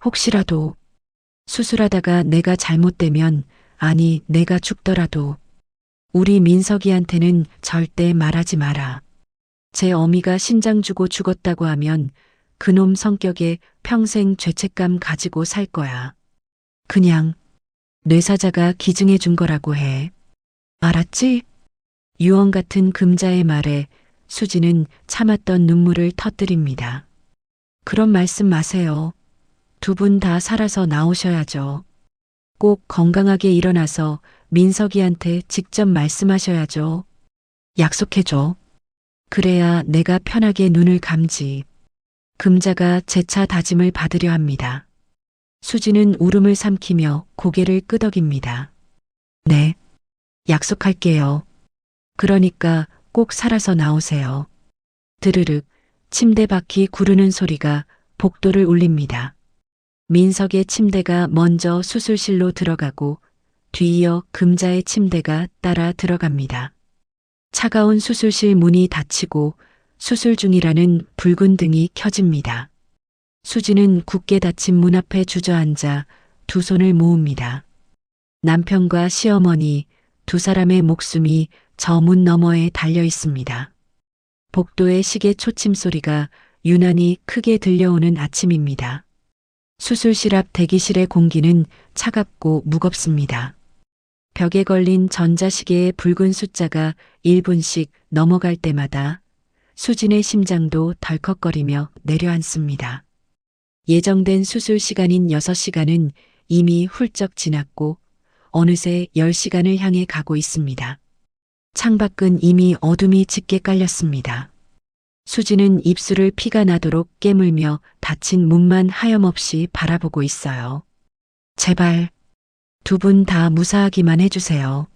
혹시라도 수술하다가 내가 잘못되면, 아니 내가 죽더라도 우리 민석이한테는 절대 말하지 마라. 제 어미가 신장 주고 죽었다고 하면 그놈 성격에 평생 죄책감 가지고 살 거야. 그냥 뇌사자가 기증해 준 거라고 해. 알았지? 유언 같은 금자의 말에 수지는 참았던 눈물을 터뜨립니다. 그런 말씀 마세요. 두 분 다 살아서 나오셔야죠. 꼭 건강하게 일어나서 민석이한테 직접 말씀하셔야죠. 약속해줘. 그래야 내가 편하게 눈을 감지. 금자가 재차 다짐을 받으려 합니다. 수지는 울음을 삼키며 고개를 끄덕입니다. 네. 약속할게요. 그러니까 꼭 살아서 나오세요. 드르륵 침대 바퀴 구르는 소리가 복도를 울립니다. 민석의 침대가 먼저 수술실로 들어가고 뒤이어 금자의 침대가 따라 들어갑니다. 차가운 수술실 문이 닫히고 수술 중이라는 붉은 등이 켜집니다. 수지는 굳게 닫힌 문 앞에 주저앉아 두 손을 모읍니다. 남편과 시어머니 두 사람의 목숨이 저 문 너머에 달려 있습니다. 복도의 시계 초침 소리가 유난히 크게 들려오는 아침입니다. 수술실 앞 대기실의 공기는 차갑고 무겁습니다. 벽에 걸린 전자시계의 붉은 숫자가 1분씩 넘어갈 때마다 수진의 심장도 덜컥거리며 내려앉습니다. 예정된 수술 시간인 6시간은 이미 훌쩍 지났고 어느새 10시간을 향해 가고 있습니다. 창밖은 이미 어둠이 짙게 깔렸습니다. 수지는 입술을 피가 나도록 깨물며 닫힌 문만 하염없이 바라보고 있어요. 제발 두 분 다 무사하기만 해주세요.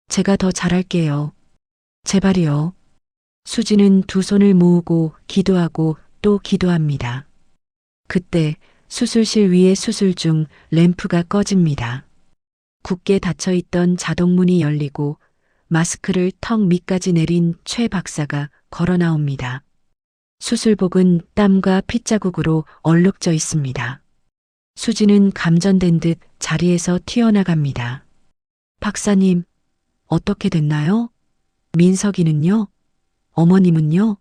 제가 더 잘할게요. 제발이요. 수지는 두 손을 모으고 기도하고 또 기도합니다. 그때 수술실 위의 수술 중 램프가 꺼집니다. 굳게 닫혀있던 자동문이 열리고 마스크를 턱 밑까지 내린 최 박사가 걸어 나옵니다. 수술복은 땀과 핏자국으로 얼룩져 있습니다. 수지는 감전된 듯 자리에서 튀어나갑니다. 박사님, 어떻게 됐나요? 민석이는요? 어머님은요?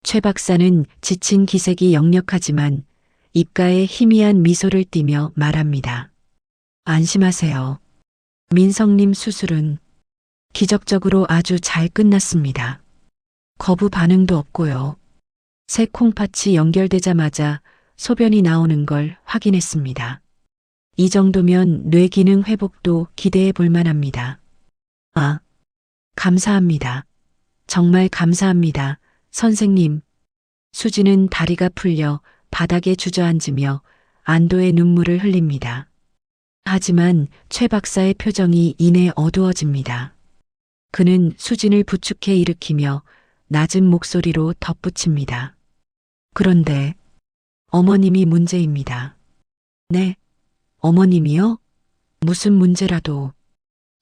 최 박사는 지친 기색이 역력하지만 입가에 희미한 미소를 띠며 말합니다. 안심하세요. 민석님 수술은 기적적으로 아주 잘 끝났습니다. 거부 반응도 없고요. 새 콩팥이 연결되자마자 소변이 나오는 걸 확인했습니다. 이 정도면 뇌 기능 회복도 기대해 볼 만합니다. 아, 감사합니다. 정말 감사합니다, 선생님. 수지는 다리가 풀려 바닥에 주저앉으며 안도의 눈물을 흘립니다. 하지만 최 박사의 표정이 이내 어두워집니다. 그는 수진을 부축해 일으키며 낮은 목소리로 덧붙입니다. 그런데 어머님이 문제입니다. 네, 어머님이요? 무슨 문제라도.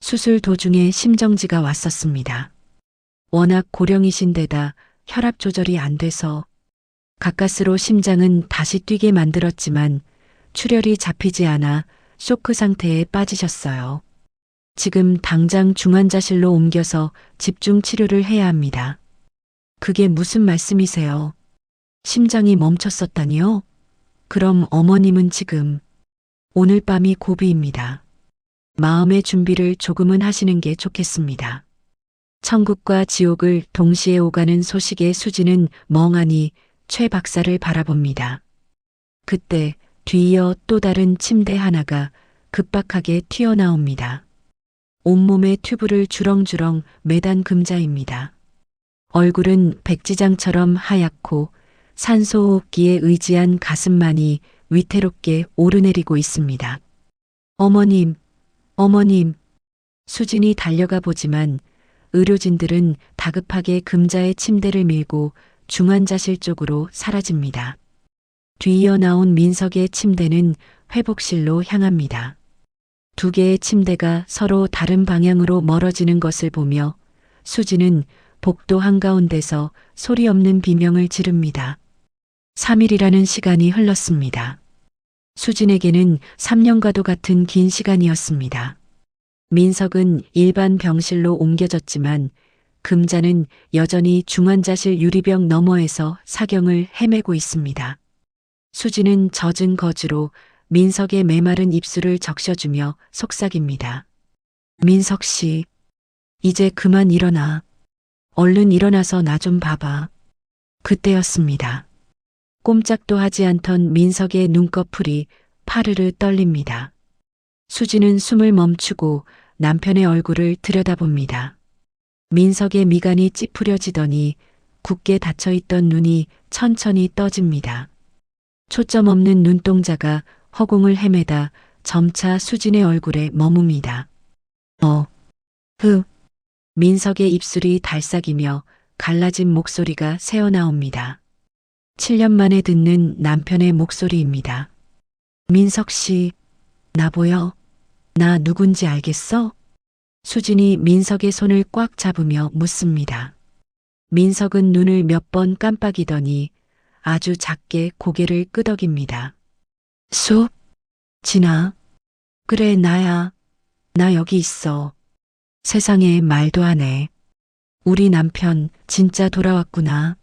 수술 도중에 심정지가 왔었습니다. 워낙 고령이신데다 혈압 조절이 안 돼서 가까스로 심장은 다시 뛰게 만들었지만 출혈이 잡히지 않아 쇼크 상태에 빠지셨어요. 지금 당장 중환자실로 옮겨서 집중 치료를 해야 합니다. 그게 무슨 말씀이세요? 심장이 멈췄었다니요? 그럼 어머님은 지금 오늘 밤이 고비입니다. 마음의 준비를 조금은 하시는 게 좋겠습니다. 천국과 지옥을 동시에 오가는 소식에 수지는 멍하니 최 박사를 바라봅니다. 그때 뒤이어 또 다른 침대 하나가 급박하게 튀어나옵니다. 온몸에 튜브를 주렁주렁 매단 금자입니다. 얼굴은 백지장처럼 하얗고 산소호흡기에 의지한 가슴만이 위태롭게 오르내리고 있습니다. 어머님, 어머님. 수진이 달려가 보지만 의료진들은 다급하게 금자의 침대를 밀고 중환자실 쪽으로 사라집니다. 뒤이어 나온 민석의 침대는 회복실로 향합니다. 두 개의 침대가 서로 다른 방향으로 멀어지는 것을 보며 수지는 복도 한가운데서 소리 없는 비명을 지릅니다. 3일이라는 시간이 흘렀습니다. 수진에게는 3년과도 같은 긴 시간이었습니다. 민석은 일반 병실로 옮겨졌지만 금자는 여전히 중환자실 유리병 너머에서 사경을 헤매고 있습니다. 수지는 젖은 거즈로 민석의 메마른 입술을 적셔주며 속삭입니다. 민석 씨, 이제 그만 일어나. 얼른 일어나서 나 좀 봐봐. 그때였습니다. 꼼짝도 하지 않던 민석의 눈꺼풀이 파르르 떨립니다. 수지는 숨을 멈추고 남편의 얼굴을 들여다봅니다. 민석의 미간이 찌푸려지더니 굳게 닫혀있던 눈이 천천히 떠집니다. 초점 없는 눈동자가 허공을 헤매다 점차 수진의 얼굴에 머뭅니다. 민석의 입술이 달싹이며 갈라진 목소리가 새어나옵니다. 7년 만에 듣는 남편의 목소리입니다. 민석 씨, 나 보여? 나 누군지 알겠어? 수진이 민석의 손을 꽉 잡으며 묻습니다. 민석은 눈을 몇 번 깜빡이더니 아주 작게 고개를 끄덕입니다. 진아. 그래, 나야. 나 여기 있어. 세상에, 말도 안 해. 우리 남편 진짜 돌아왔구나.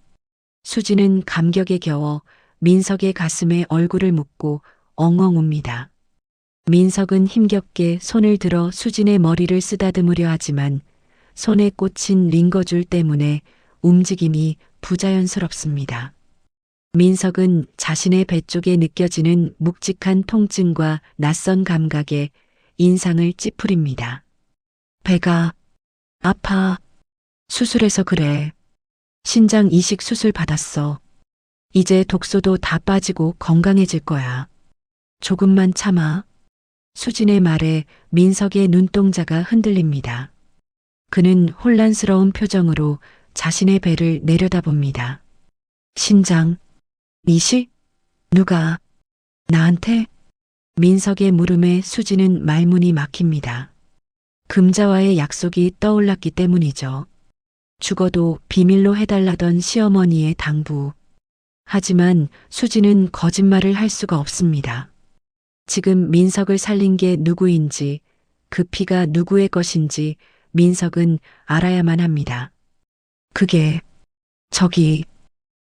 수지는 감격에 겨워 민석의 가슴에 얼굴을 묻고 엉엉 웁니다. 민석은 힘겹게 손을 들어 수진의 머리를 쓰다듬으려 하지만 손에 꽂힌 링거줄 때문에 움직임이 부자연스럽습니다. 민석은 자신의 배 쪽에 느껴지는 묵직한 통증과 낯선 감각에 인상을 찌푸립니다. 배가 아파. 수술해서 그래. 신장 이식 수술 받았어. 이제 독소도 다 빠지고 건강해질 거야. 조금만 참아. 수진의 말에 민석의 눈동자가 흔들립니다. 그는 혼란스러운 표정으로 자신의 배를 내려다봅니다. 신장 이식? 누가? 나한테? 민석의 물음에 수지는 말문이 막힙니다. 금자와의 약속이 떠올랐기 때문이죠. 죽어도 비밀로 해달라던 시어머니의 당부. 하지만 수지는 거짓말을 할 수가 없습니다. 지금 민석을 살린 게 누구인지, 그 피가 누구의 것인지 민석은 알아야만 합니다. 그게 저기.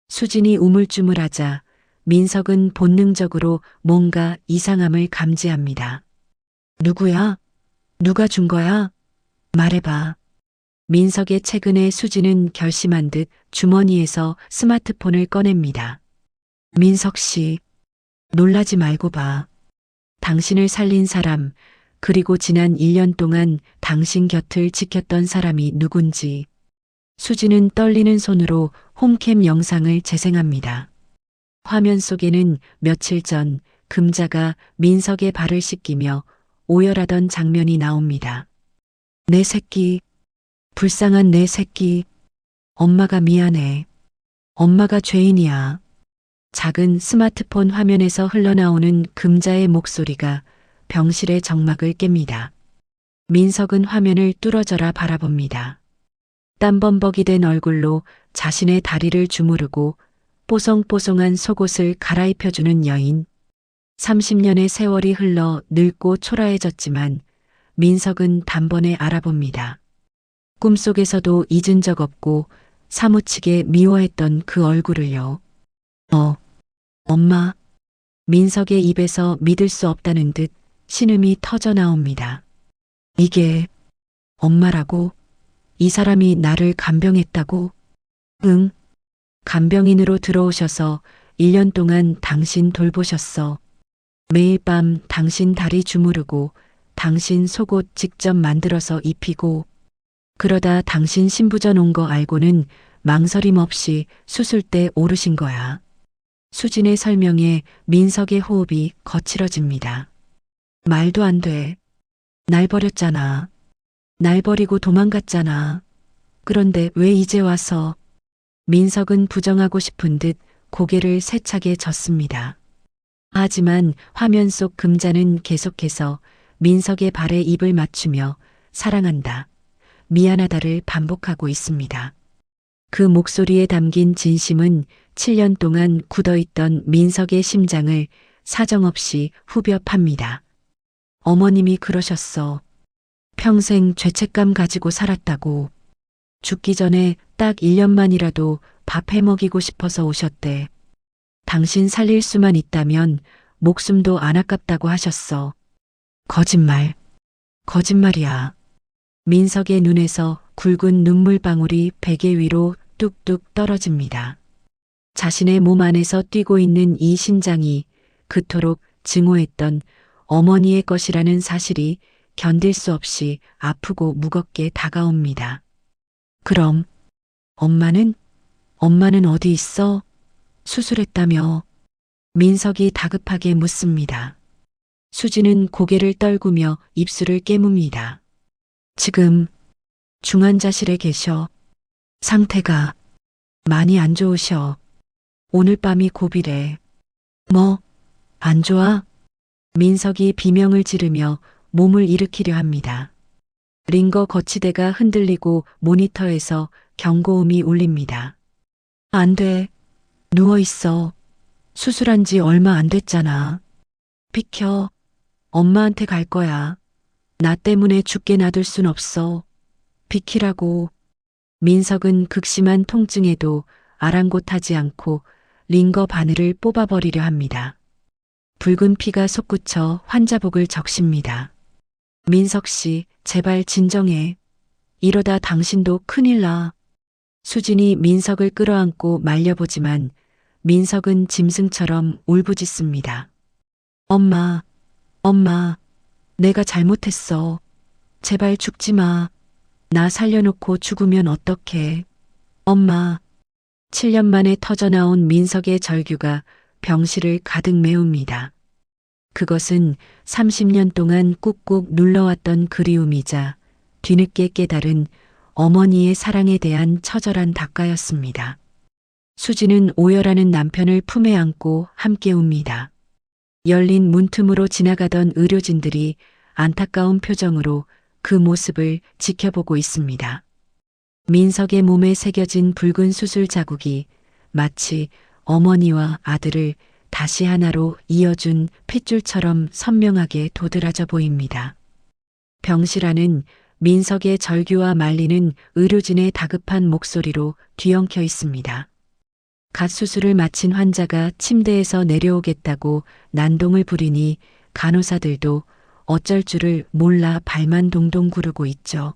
수진이 우물쭈물하자 민석은 본능적으로 뭔가 이상함을 감지합니다. 누구야? 누가 준 거야? 말해봐. 민석의 최근에 수지는 결심한 듯 주머니에서 스마트폰을 꺼냅니다. 민석 씨, 놀라지 말고 봐. 당신을 살린 사람, 그리고 지난 1년 동안 당신 곁을 지켰던 사람이 누군지. 수지는 떨리는 손으로 홈캠 영상을 재생합니다. 화면 속에는 며칠 전 금자가 민석의 발을 씻기며 오열하던 장면이 나옵니다. 내 새끼, 불쌍한 내 새끼. 엄마가 미안해. 엄마가 죄인이야. 작은 스마트폰 화면에서 흘러나오는 금자의 목소리가 병실의 정막을 깹니다. 민석은 화면을 뚫어져라 바라봅니다. 땀범벅이 된 얼굴로 자신의 다리를 주무르고 뽀송뽀송한 속옷을 갈아입혀주는 여인. 30년의 세월이 흘러 늙고 초라해졌지만 민석은 단번에 알아봅니다. 꿈속에서도 잊은 적 없고 사무치게 미워했던 그 얼굴을요. 엄마. 민석의 입에서 믿을 수 없다는 듯 신음이 터져 나옵니다. 이게 엄마라고? 이 사람이 나를 간병했다고? 응. 간병인으로 들어오셔서 1년 동안 당신 돌보셨어. 매일 밤 당신 다리 주무르고 당신 속옷 직접 만들어서 입히고 그러다 당신 신부전 온 거 알고는 망설임 없이 수술대 오르신 거야. 수진의 설명에 민석의 호흡이 거칠어집니다. 말도 안 돼. 날 버렸잖아. 날 버리고 도망갔잖아. 그런데 왜 이제 와서? 민석은 부정하고 싶은 듯 고개를 세차게 젓습니다. 하지만 화면 속 금자는 계속해서 민석의 발에 입을 맞추며 사랑한다, 미안하다를 반복하고 있습니다. 그 목소리에 담긴 진심은 7년 동안 굳어있던 민석의 심장을 사정없이 후벼 팝니다. 어머님이 그러셨어. 평생 죄책감 가지고 살았다고. 죽기 전에 딱 1년만이라도 밥 해먹이고 싶어서 오셨대. 당신 살릴 수만 있다면 목숨도 안 아깝다고 하셨어. 거짓말. 거짓말이야. 민석의 눈에서 굵은 눈물방울이 베개 위로 뚝뚝 떨어집니다. 자신의 몸 안에서 뛰고 있는 이 심장이 그토록 증오했던 어머니의 것이라는 사실이 견딜 수 없이 아프고 무겁게 다가옵니다. 그럼 엄마는 어디 있어? 수술했다며? 민석이 다급하게 묻습니다. 수지는 고개를 떨구며 입술을 깨뭅니다. 지금 중환자실에 계셔. 상태가 많이 안 좋으셔. 오늘 밤이 고비래. 뭐, 안 좋아? 민석이 비명을 지르며 몸을 일으키려 합니다. 링거 거치대가 흔들리고 모니터에서 경고음이 울립니다. 안 돼. 누워있어. 수술한 지 얼마 안 됐잖아. 비켜. 엄마한테 갈 거야. 나 때문에 죽게 놔둘 순 없어. 비키라고. 민석은 극심한 통증에도 아랑곳하지 않고 링거 바늘을 뽑아버리려 합니다. 붉은 피가 솟구쳐 환자복을 적십니다. 민석 씨, 제발 진정해. 이러다 당신도 큰일 나. 수진이 민석을 끌어안고 말려보지만 민석은 짐승처럼 울부짖습니다. 엄마, 내가 잘못했어. 제발 죽지 마. 나 살려놓고 죽으면 어떡해. 엄마. 7년 만에 터져나온 민석의 절규가 병실을 가득 메웁니다. 그것은 30년 동안 꾹꾹 눌러왔던 그리움이자 뒤늦게 깨달은 어머니의 사랑에 대한 처절한 답가였습니다. 수지는 오열하는 남편을 품에 안고 함께 웁니다. 열린 문틈으로 지나가던 의료진들이 안타까운 표정으로 그 모습을 지켜보고 있습니다. 민석의 몸에 새겨진 붉은 수술 자국이 마치 어머니와 아들을 다시 하나로 이어준 핏줄처럼 선명하게 도드라져 보입니다. 병실 안은 민석의 절규와 말리는 의료진의 다급한 목소리로 뒤엉켜 있습니다. 갓 수술을 마친 환자가 침대에서 내려오겠다고 난동을 부리니 간호사들도 어쩔 줄을 몰라 발만 동동 구르고 있죠.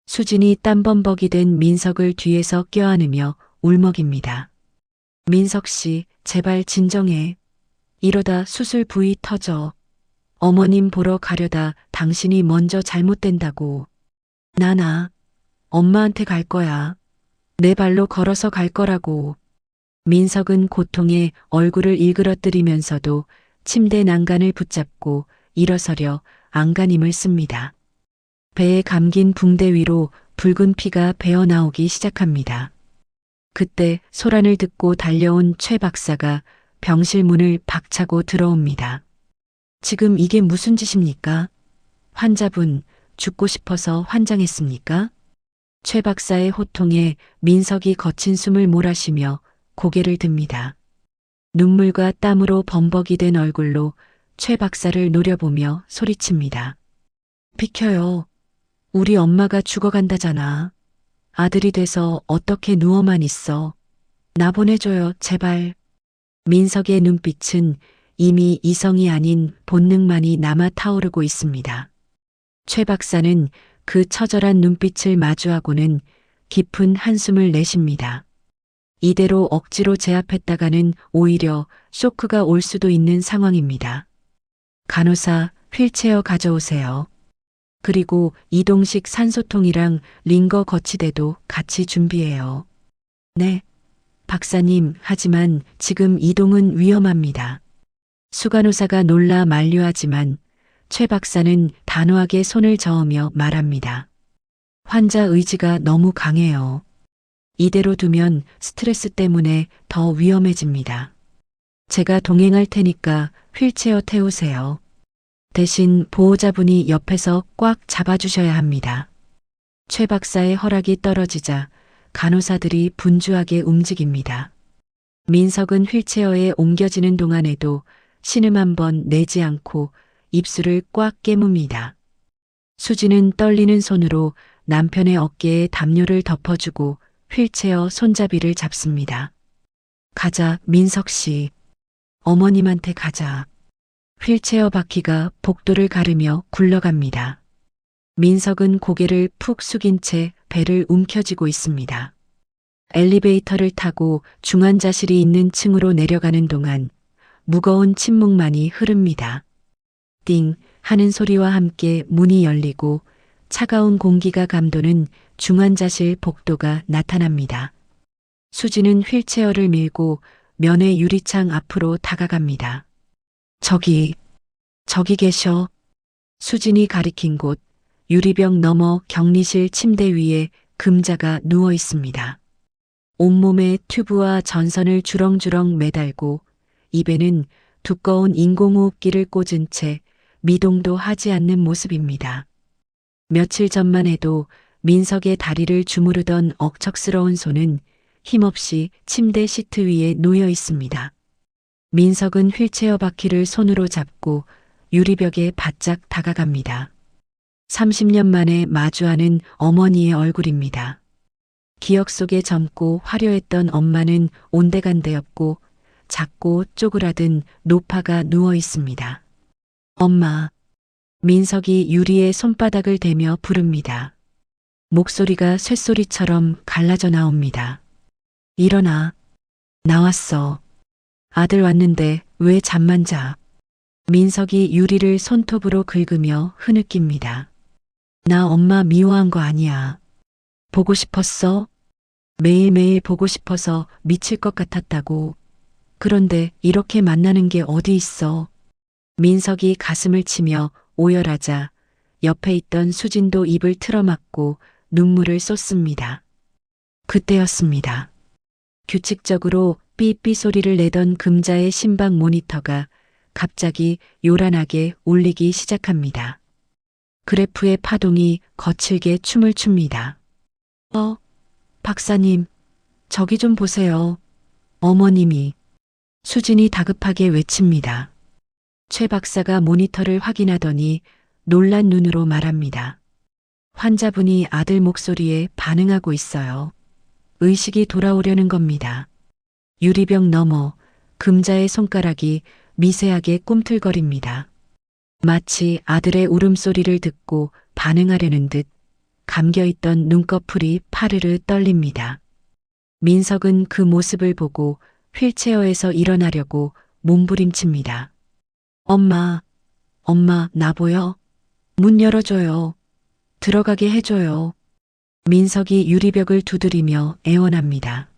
수진이 땀범벅이 된 민석을 뒤에서 껴안으며 울먹입니다. 민석 씨, 제발 진정해. 이러다 수술 부위 터져. 어머님 보러 가려다 당신이 먼저 잘못된다고. 나나 엄마한테 갈 거야. 내 발로 걸어서 갈 거라고. 민석은 고통에 얼굴을 일그러뜨리면서도 침대 난간을 붙잡고 일어서려 안간힘을 씁니다. 배에 감긴 붕대 위로 붉은 피가 배어나오기 시작합니다. 그때 소란을 듣고 달려온 최 박사가 병실 문을 박차고 들어옵니다. 지금 이게 무슨 짓입니까? 환자분 죽고 싶어서 환장했습니까? 최 박사의 호통에 민석이 거친 숨을 몰아쉬며 고개를 듭니다. 눈물과 땀으로 범벅이 된 얼굴로 최 박사를 노려보며 소리칩니다. 비켜요. 우리 엄마가 죽어간다잖아. 아들이 돼서 어떻게 누워만 있어. 나 보내줘요, 제발. 민석의 눈빛은 이미 이성이 아닌 본능만이 남아 타오르고 있습니다. 최 박사는 그 처절한 눈빛을 마주하고는 깊은 한숨을 내쉽니다. 이대로 억지로 제압했다가는 오히려 쇼크가 올 수도 있는 상황입니다. 간호사, 휠체어 가져오세요. 그리고 이동식 산소통이랑 링거 거치대도 같이 준비해요. 네, 박사님, 하지만 지금 이동은 위험합니다. 수간호사가 놀라 만류하지만 최 박사는 단호하게 손을 저으며 말합니다. 환자 의지가 너무 강해요. 이대로 두면 스트레스 때문에 더 위험해집니다. 제가 동행할 테니까 휠체어 태우세요. 대신 보호자분이 옆에서 꽉 잡아주셔야 합니다. 최 박사의 허락이 떨어지자 간호사들이 분주하게 움직입니다. 민석은 휠체어에 옮겨지는 동안에도 신음 한 번 내지 않고 입술을 꽉 깨뭅니다. 수지는 떨리는 손으로 남편의 어깨에 담요를 덮어주고 휠체어 손잡이를 잡습니다. 가자, 민석 씨. 어머님한테 가자. 휠체어 바퀴가 복도를 가르며 굴러갑니다. 민석은 고개를 푹 숙인 채 배를 움켜쥐고 있습니다. 엘리베이터를 타고 중환자실이 있는 층으로 내려가는 동안 무거운 침묵만이 흐릅니다. 띵 하는 소리와 함께 문이 열리고 차가운 공기가 감도는 중환자실 복도가 나타납니다. 수지는 휠체어를 밀고 면회 유리창 앞으로 다가갑니다. 저기 계셔. 수진이 가리킨 곳 유리병 너머 격리실 침대 위에 금자가 누워 있습니다. 온몸에 튜브와 전선을 주렁주렁 매달고 입에는 두꺼운 인공호흡기를 꽂은 채 미동도 하지 않는 모습입니다. 며칠 전만 해도 민석의 다리를 주무르던 억척스러운 손은 힘없이 침대 시트 위에 놓여 있습니다. 민석은 휠체어 바퀴를 손으로 잡고 유리벽에 바짝 다가갑니다. 30년 만에 마주하는 어머니의 얼굴입니다. 기억 속에 젊고 화려했던 엄마는 온데간데없고 작고 쪼그라든 노파가 누워 있습니다. 엄마. 민석이 유리에 손바닥을 대며 부릅니다. 목소리가 쇳소리처럼 갈라져 나옵니다. 일어나. 나왔어. 아들 왔는데 왜 잠만 자. 민석이 유리를 손톱으로 긁으며 흐느낍니다. 나 엄마 미워한 거 아니야. 보고 싶었어? 매일매일 보고 싶어서 미칠 것 같았다고. 그런데 이렇게 만나는 게 어디 있어. 민석이 가슴을 치며 오열하자 옆에 있던 수진도 입을 틀어막고 눈물을 쏟습니다. 그때였습니다. 규칙적으로 삐삐 소리를 내던 금자의 심박 모니터가 갑자기 요란하게 울리기 시작합니다. 그래프의 파동이 거칠게 춤을 춥니다. 박사님, 저기 좀 보세요. 어머님이. 수진이 다급하게 외칩니다. 최 박사가 모니터를 확인하더니 놀란 눈으로 말합니다. 환자분이 아들 목소리에 반응하고 있어요. 의식이 돌아오려는 겁니다. 유리병 너머 금자의 손가락이 미세하게 꿈틀거립니다. 마치 아들의 울음소리를 듣고 반응하려는 듯 감겨있던 눈꺼풀이 파르르 떨립니다. 민석은 그 모습을 보고 휠체어에서 일어나려고 몸부림칩니다. 엄마, 나 보여? 문 열어줘요. 들어가게 해줘요. 민석이 유리벽을 두드리며 애원합니다.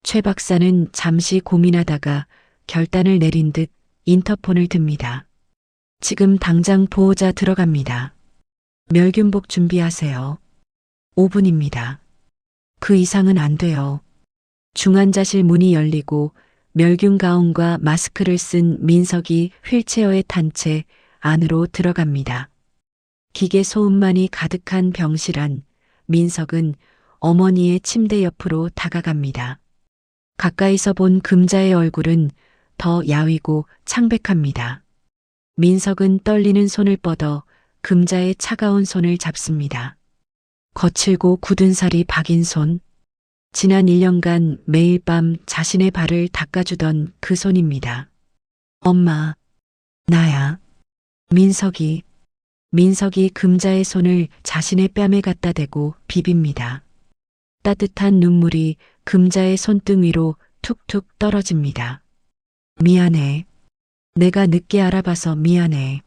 최 박사는 잠시 고민하다가 결단을 내린 듯 인터폰을 듭니다. 지금 당장 보호자 들어갑니다. 멸균복 준비하세요. 5분입니다. 그 이상은 안 돼요. 중환자실 문이 열리고 멸균 가운과 마스크를 쓴 민석이 휠체어에 탄 채 안으로 들어갑니다. 기계 소음만이 가득한 병실 안 민석은 어머니의 침대 옆으로 다가갑니다. 가까이서 본 금자의 얼굴은 더 야위고 창백합니다. 민석은 떨리는 손을 뻗어 금자의 차가운 손을 잡습니다. 거칠고 굳은 살이 박인 손. 지난 1년간 매일 밤 자신의 발을 닦아주던 그 손입니다. 엄마, 나야. 민석이 금자의 손을 자신의 뺨에 갖다 대고 비빕니다. 따뜻한 눈물이 금자의 손등 위로 툭툭 떨어집니다. 미안해. 내가 늦게 알아봐서 미안해.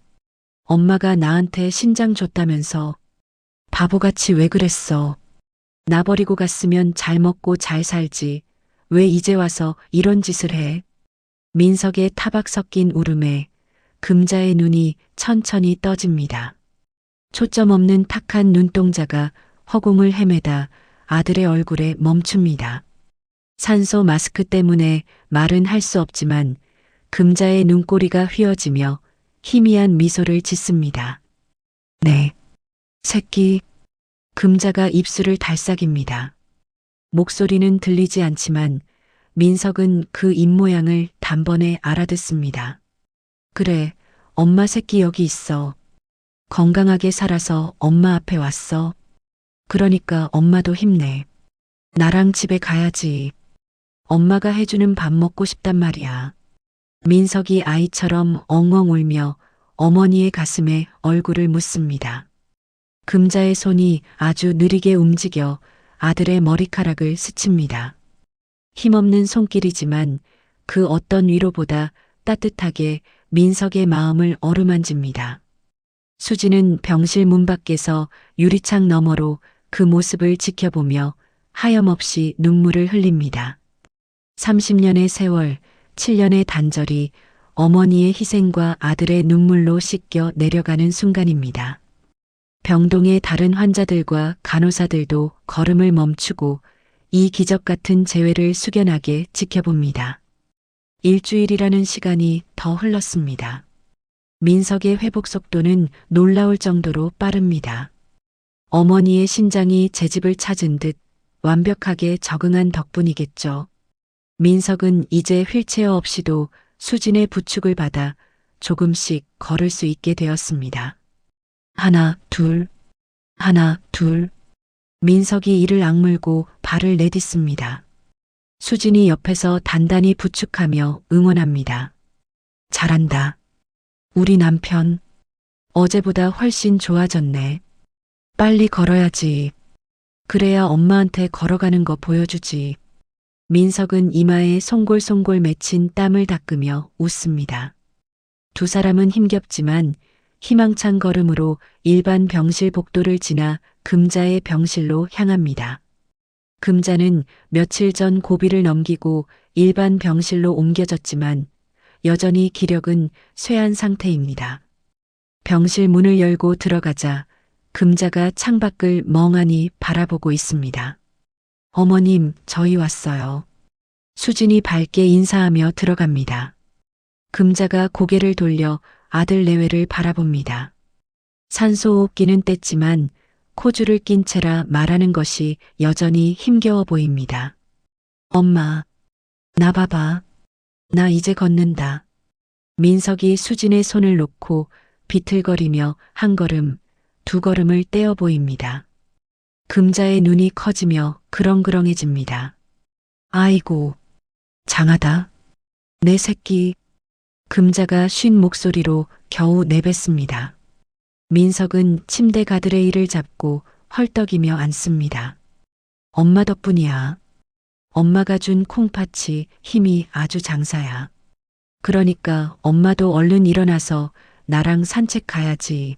엄마가 나한테 신장 줬다면서 바보같이 왜 그랬어. 나 버리고 갔으면 잘 먹고 잘 살지. 왜 이제 와서 이런 짓을 해. 민석의 타박 섞인 울음에 금자의 눈이 천천히 떠집니다. 초점 없는 탁한 눈동자가 허공을 헤매다 아들의 얼굴에 멈춥니다. 산소 마스크 때문에 말은 할 수 없지만 금자의 눈꼬리가 휘어지며 희미한 미소를 짓습니다. 네, 새끼. 금자가 입술을 달싹입니다. 목소리는 들리지 않지만 민석은 그 입모양을 단번에 알아듣습니다. 그래, 엄마 새끼 여기 있어. 건강하게 살아서 엄마 앞에 왔어. 그러니까 엄마도 힘내. 나랑 집에 가야지. 엄마가 해주는 밥 먹고 싶단 말이야. 민석이 아이처럼 엉엉 울며 어머니의 가슴에 얼굴을 묻습니다. 금자의 손이 아주 느리게 움직여 아들의 머리카락을 스칩니다. 힘없는 손길이지만 그 어떤 위로보다 따뜻하게 민석의 마음을 어루만집니다. 수지는 병실 문 밖에서 유리창 너머로 그 모습을 지켜보며 하염없이 눈물을 흘립니다. 30년의 세월, 7년의 단절이 어머니의 희생과 아들의 눈물로 씻겨 내려가는 순간입니다. 병동의 다른 환자들과 간호사들도 걸음을 멈추고 이 기적 같은 재회를 숙연하게 지켜봅니다. 일주일이라는 시간이 더 흘렀습니다. 민석의 회복 속도는 놀라울 정도로 빠릅니다. 어머니의 심장이 제 집을 찾은 듯 완벽하게 적응한 덕분이겠죠. 민석은 이제 휠체어 없이도 수진의 부축을 받아 조금씩 걸을 수 있게 되었습니다. 하나, 둘, 하나, 둘. 민석이 이를 악물고 발을 내딛습니다. 수진이 옆에서 단단히 부축하며 응원합니다. 잘한다. 우리 남편, 어제보다 훨씬 좋아졌네. 빨리 걸어야지. 그래야 엄마한테 걸어가는 거 보여주지. 민석은 이마에 송골송골 맺힌 땀을 닦으며 웃습니다. 두 사람은 힘겹지만 희망찬 걸음으로 일반 병실 복도를 지나 금자의 병실로 향합니다. 금자는 며칠 전 고비를 넘기고 일반 병실로 옮겨졌지만 여전히 기력은 쇠한 상태입니다. 병실 문을 열고 들어가자 금자가 창밖을 멍하니 바라보고 있습니다. 어머님, 저희 왔어요. 수진이 밝게 인사하며 들어갑니다. 금자가 고개를 돌려 아들 내외를 바라봅니다. 산소호흡기는 뗐지만 코줄을 낀 채라 말하는 것이 여전히 힘겨워 보입니다. 엄마, 나 봐봐. 나 이제 걷는다. 민석이 수진의 손을 놓고 비틀거리며 한 걸음, 두 걸음을 떼어 보입니다. 금자의 눈이 커지며 그렁그렁해집니다. 아이고, 장하다. 내 새끼. 금자가 쉰 목소리로 겨우 내뱉습니다. 민석은 침대 가드레일을 잡고 헐떡이며 앉습니다. 엄마 덕분이야. 엄마가 준 콩팥이 힘이 아주 장사야. 그러니까 엄마도 얼른 일어나서 나랑 산책 가야지.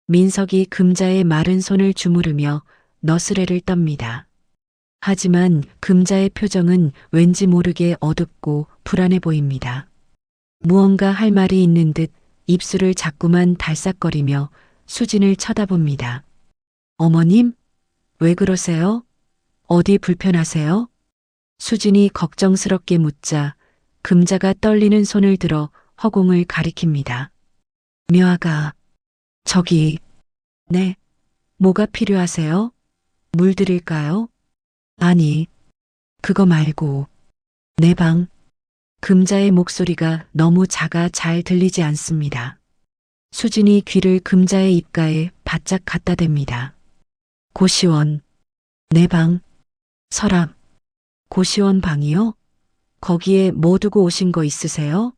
민석이 금자의 마른 손을 주무르며 너스레를 떱니다. 하지만 금자의 표정은 왠지 모르게 어둡고 불안해 보입니다. 무언가 할 말이 있는 듯 입술을 자꾸만 달싹거리며 수진을 쳐다봅니다. 어머님? 왜 그러세요? 어디 불편하세요? 수진이 걱정스럽게 묻자 금자가 떨리는 손을 들어 허공을 가리킵니다. 묘아가, 저기, 네, 뭐가 필요하세요? 물 드릴까요? 아니, 그거 말고, 내 방. 금자의 목소리가 너무 작아 잘 들리지 않습니다. 수진이 귀를 금자의 입가에 바짝 갖다 댑니다. 고시원, 내 방, 서랍, 고시원 방이요? 거기에 뭐 두고 오신 거 있으세요?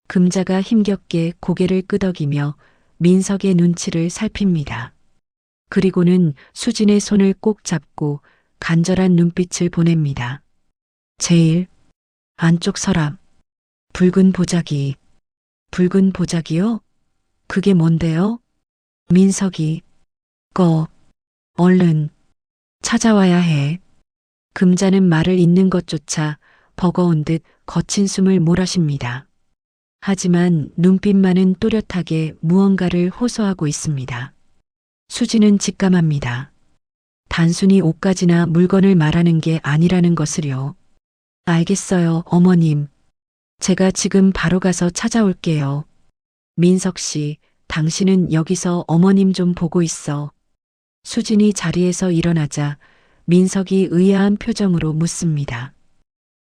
금자가 힘겹게 고개를 끄덕이며 민석의 눈치를 살핍니다. 그리고는 수진의 손을 꼭 잡고 간절한 눈빛을 보냅니다. 제일 안쪽 서랍, 붉은 보자기. 붉은 보자기요? 그게 뭔데요? 민석이, 얼른 찾아와야 해. 금자는 말을 잇는 것조차 버거운 듯 거친 숨을 몰아쉽니다. 하지만 눈빛만은 또렷하게 무언가를 호소하고 있습니다. 수지는 직감합니다. 단순히 옷가지나 물건을 말하는 게 아니라는 것을요. 알겠어요, 어머님. 제가 지금 바로 가서 찾아올게요. 민석 씨, 당신은 여기서 어머님 좀 보고 있어. 수진이 자리에서 일어나자 민석이 의아한 표정으로 묻습니다.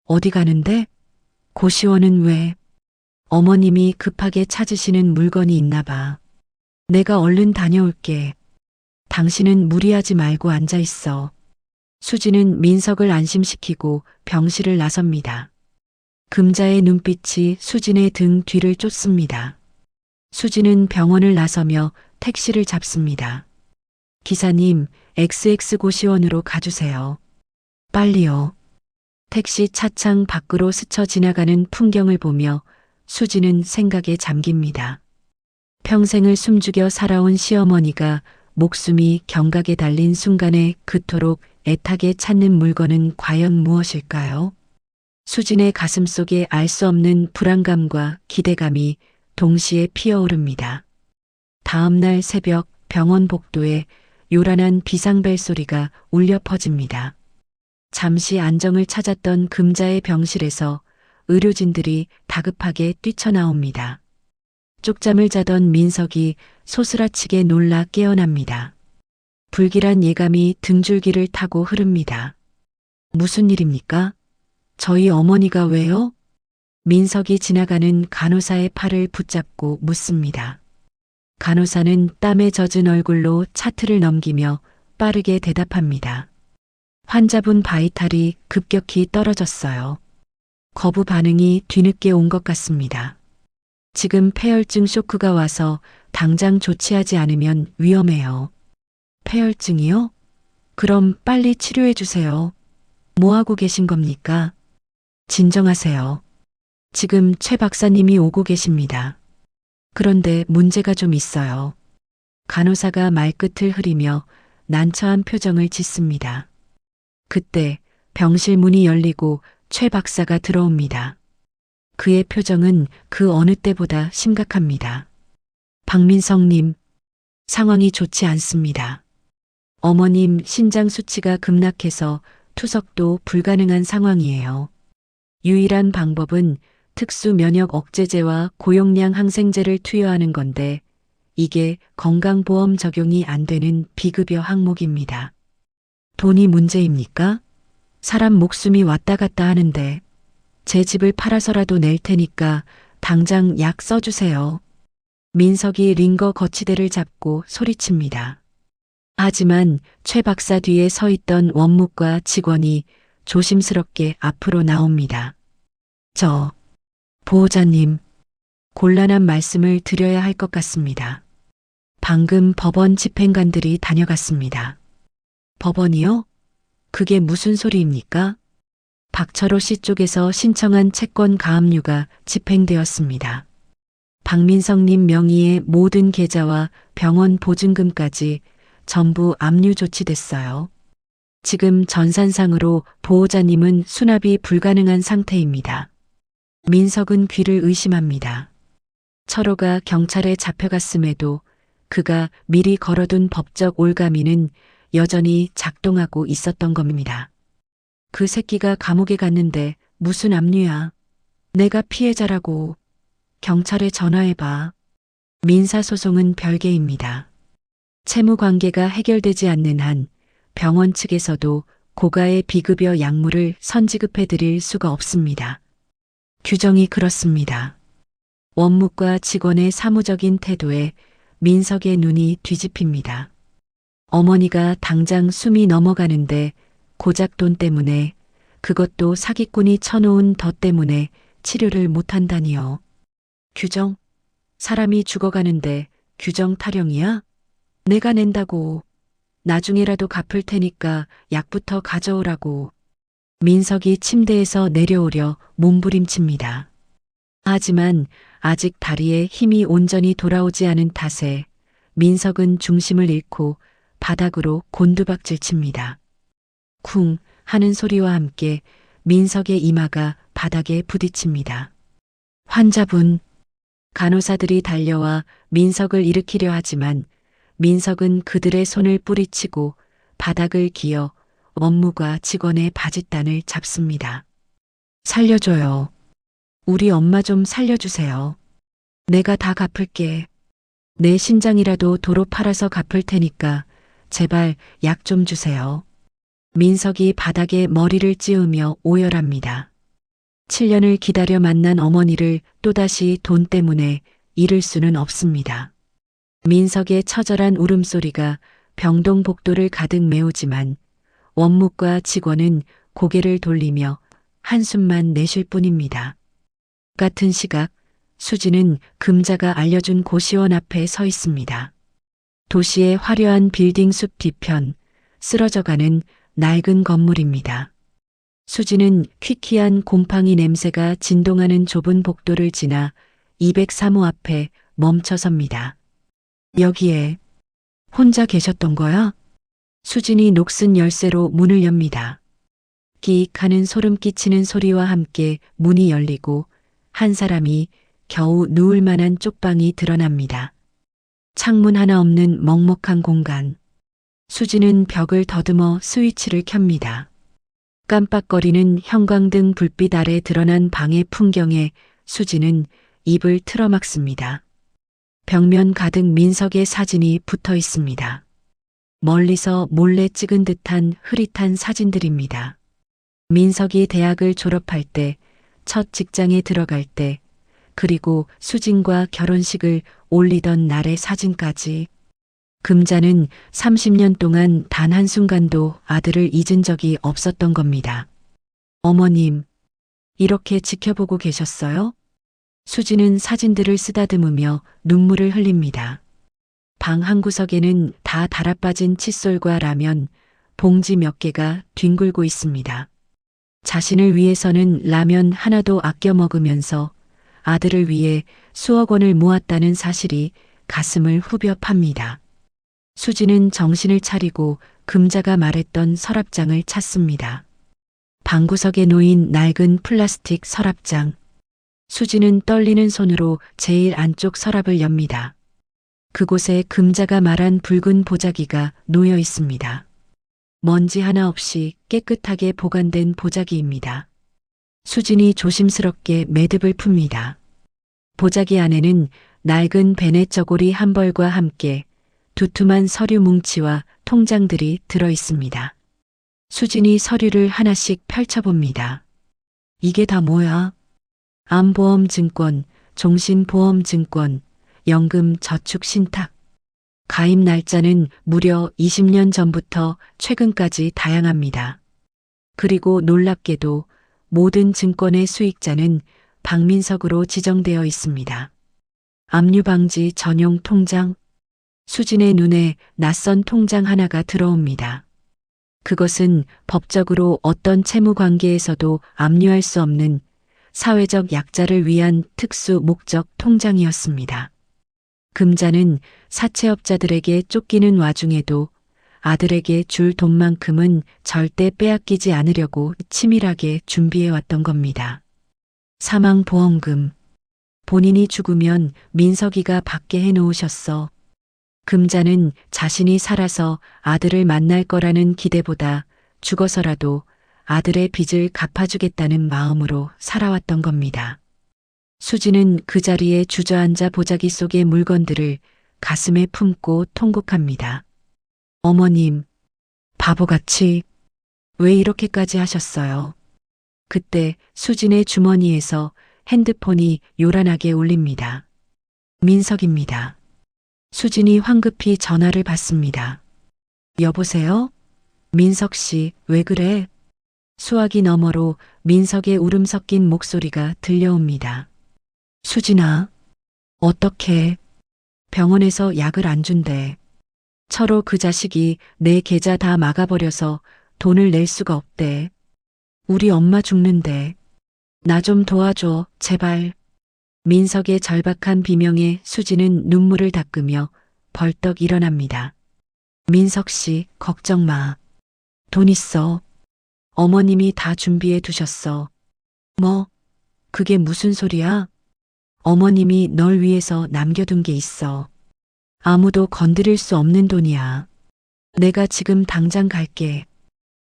어디 가는데? 고시원은 왜? 어머님이 급하게 찾으시는 물건이 있나 봐. 내가 얼른 다녀올게. 당신은 무리하지 말고 앉아 있어. 수지는 민석을 안심시키고 병실을 나섭니다. 금자의 눈빛이 수진의 등 뒤를 쫓습니다. 수지는 병원을 나서며 택시를 잡습니다. 기사님, XX 고시원으로 가주세요. 빨리요. 택시 차창 밖으로 스쳐 지나가는 풍경을 보며 수지는 생각에 잠깁니다. 평생을 숨죽여 살아온 시어머니가 목숨이 경각에 달린 순간에 그토록 애타게 찾는 물건은 과연 무엇일까요? 수진의 가슴속에 알 수 없는 불안감과 기대감이 동시에 피어오릅니다. 다음 날 새벽 병원 복도에 요란한 비상벨 소리가 울려 퍼집니다. 잠시 안정을 찾았던 금자의 병실에서 의료진들이 다급하게 뛰쳐나옵니다. 쪽잠을 자던 민석이 소스라치게 놀라 깨어납니다. 불길한 예감이 등줄기를 타고 흐릅니다. 무슨 일입니까? 저희 어머니가 왜요? 민석이 지나가는 간호사의 팔을 붙잡고 묻습니다. 간호사는 땀에 젖은 얼굴로 차트를 넘기며 빠르게 대답합니다. 환자분 바이탈이 급격히 떨어졌어요. 거부 반응이 뒤늦게 온 것 같습니다. 지금 폐혈증 쇼크가 와서 당장 조치하지 않으면 위험해요. 폐혈증이요? 그럼 빨리 치료해 주세요. 뭐 하고 계신 겁니까? 진정하세요. 지금 최 박사님이 오고 계십니다. 그런데 문제가 좀 있어요. 간호사가 말끝을 흐리며 난처한 표정을 짓습니다. 그때 병실 문이 열리고 최 박사가 들어옵니다. 그의 표정은 그 어느 때보다 심각합니다. 박민성님, 상황이 좋지 않습니다. 어머님 신장 수치가 급락해서 투석도 불가능한 상황이에요. 유일한 방법은 특수 면역 억제제와 고용량 항생제를 투여하는 건데 이게 건강보험 적용이 안 되는 비급여 항목입니다. 돈이 문제입니까? 사람 목숨이 왔다 갔다 하는데 제 집을 팔아서라도 낼 테니까 당장 약 써주세요. 민석이 링거 거치대를 잡고 소리칩니다. 하지만 최 박사 뒤에 서 있던 원무과 직원이 조심스럽게 앞으로 나옵니다. 보호자님, 곤란한 말씀을 드려야 할 것 같습니다. 방금 법원 집행관들이 다녀갔습니다. 법원이요? 그게 무슨 소리입니까? 박철호 씨 쪽에서 신청한 채권 가압류가 집행되었습니다. 박민성님 명의의 모든 계좌와 병원 보증금까지 전부 압류 조치됐어요. 지금 전산상으로 보호자님은 수납이 불가능한 상태입니다. 민석은 귀를 의심합니다. 철호가 경찰에 잡혀갔음에도 그가 미리 걸어둔 법적 올가미는 여전히 작동하고 있었던 겁니다. 그 새끼가 감옥에 갔는데 무슨 압류야. 내가 피해자라고. 경찰에 전화해봐. 민사소송은 별개입니다. 채무 관계가 해결되지 않는 한 병원 측에서도 고가의 비급여 약물을 선지급해 드릴 수가 없습니다. 규정이 그렇습니다. 원무과 직원의 사무적인 태도에 민석의 눈이 뒤집힙니다. 어머니가 당장 숨이 넘어가는데 고작 돈 때문에, 그것도 사기꾼이 쳐놓은 덫 때문에 치료를 못한다니요. 규정? 사람이 죽어가는데 규정 타령이야? 내가 낸다고. 나중에라도 갚을 테니까 약부터 가져오라고. 민석이 침대에서 내려오려 몸부림칩니다. 하지만 아직 다리에 힘이 온전히 돌아오지 않은 탓에 민석은 중심을 잃고 바닥으로 곤두박질 칩니다. 쿵 하는 소리와 함께 민석의 이마가 바닥에 부딪힙니다. 환자분, 간호사들이 달려와 민석을 일으키려 하지만 민석은 그들의 손을 뿌리치고 바닥을 기어 원무과 직원의 바짓단을 잡습니다. 살려줘요. 우리 엄마 좀 살려주세요. 내가 다 갚을게. 내 신장이라도 도로 팔아서 갚을 테니까 제발 약 좀 주세요. 민석이 바닥에 머리를 찌우며 오열합니다. 7년을 기다려 만난 어머니를 또다시 돈 때문에 잃을 수는 없습니다. 민석의 처절한 울음소리가 병동 복도를 가득 메우지만 원무과 직원은 고개를 돌리며 한숨만 내쉴 뿐입니다. 같은 시각 수지는 금자가 알려준 고시원 앞에 서 있습니다. 도시의 화려한 빌딩 숲 뒤편 쓰러져가는 낡은 건물입니다. 수지는 퀴퀴한 곰팡이 냄새가 진동하는 좁은 복도를 지나 203호 앞에 멈춰섭니다. 여기에 혼자 계셨던 거야? 수진이 녹슨 열쇠로 문을 엽니다. 끼익 하는 소름 끼치는 소리와 함께 문이 열리고 한 사람이 겨우 누울 만한 쪽방이 드러납니다. 창문 하나 없는 먹먹한 공간. 수지는 벽을 더듬어 스위치를 켭니다. 깜빡거리는 형광등 불빛 아래 드러난 방의 풍경에 수지는 입을 틀어막습니다. 벽면 가득 민석의 사진이 붙어 있습니다. 멀리서 몰래 찍은 듯한 흐릿한 사진들입니다. 민석이 대학을 졸업할 때, 첫 직장에 들어갈 때, 그리고 수진과 결혼식을 올리던 날의 사진까지. 금자는 30년 동안 단 한순간도 아들을 잊은 적이 없었던 겁니다. 어머님, 이렇게 지켜보고 계셨어요? 수지는 사진들을 쓰다듬으며 눈물을 흘립니다. 방 한구석에는 다 달아빠진 칫솔과 라면, 봉지 몇 개가 뒹굴고 있습니다. 자신을 위해서는 라면 하나도 아껴 먹으면서 아들을 위해 수억 원을 모았다는 사실이 가슴을 후벼 팝니다. 수지는 정신을 차리고 금자가 말했던 서랍장을 찾습니다. 방구석에 놓인 낡은 플라스틱 서랍장. 수지는 떨리는 손으로 제일 안쪽 서랍을 엽니다. 그곳에 금자가 말한 붉은 보자기가 놓여 있습니다. 먼지 하나 없이 깨끗하게 보관된 보자기입니다. 수진이 조심스럽게 매듭을 풉니다. 보자기 안에는 낡은 베넷 저고리 한 벌과 함께 두툼한 서류 뭉치와 통장들이 들어 있습니다. 수진이 서류를 하나씩 펼쳐봅니다. 이게 다 뭐야? 암보험증권, 종신보험증권, 연금저축신탁. 가입 날짜는 무려 20년 전부터 최근까지 다양합니다. 그리고 놀랍게도 모든 증권의 수익자는 박민석으로 지정되어 있습니다. 압류방지 전용 통장. 수진의 눈에 낯선 통장 하나가 들어옵니다. 그것은 법적으로 어떤 채무 관계에서도 압류할 수 없는 사회적 약자를 위한 특수 목적 통장이었습니다. 금자는 사채업자들에게 쫓기는 와중에도 아들에게 줄 돈만큼은 절대 빼앗기지 않으려고 치밀하게 준비해왔던 겁니다. 사망보험금. 본인이 죽으면 민석이가 받게 해놓으셨어. 금자는 자신이 살아서 아들을 만날 거라는 기대보다 죽어서라도 아들의 빚을 갚아주겠다는 마음으로 살아왔던 겁니다. 수지는 그 자리에 주저앉아 보자기 속의 물건들을 가슴에 품고 통곡합니다. 어머님, 바보같이 왜 이렇게까지 하셨어요? 그때 수진의 주머니에서 핸드폰이 요란하게 울립니다. 민석입니다. 수진이 황급히 전화를 받습니다. 여보세요? 민석 씨, 왜 그래? 수화기 너머로 민석의 울음 섞인 목소리가 들려옵니다. 수진아, 어떡해? 병원에서 약을 안 준대. 철호 그 자식이 내 계좌 다 막아버려서 돈을 낼 수가 없대. 우리 엄마 죽는데. 나 좀 도와줘, 제발. 민석의 절박한 비명에 수지는 눈물을 닦으며 벌떡 일어납니다. 민석 씨, 걱정 마. 돈 있어. 어머님이 다 준비해 두셨어. 뭐? 그게 무슨 소리야? 어머님이 널 위해서 남겨둔 게 있어. 아무도 건드릴 수 없는 돈이야. 내가 지금 당장 갈게.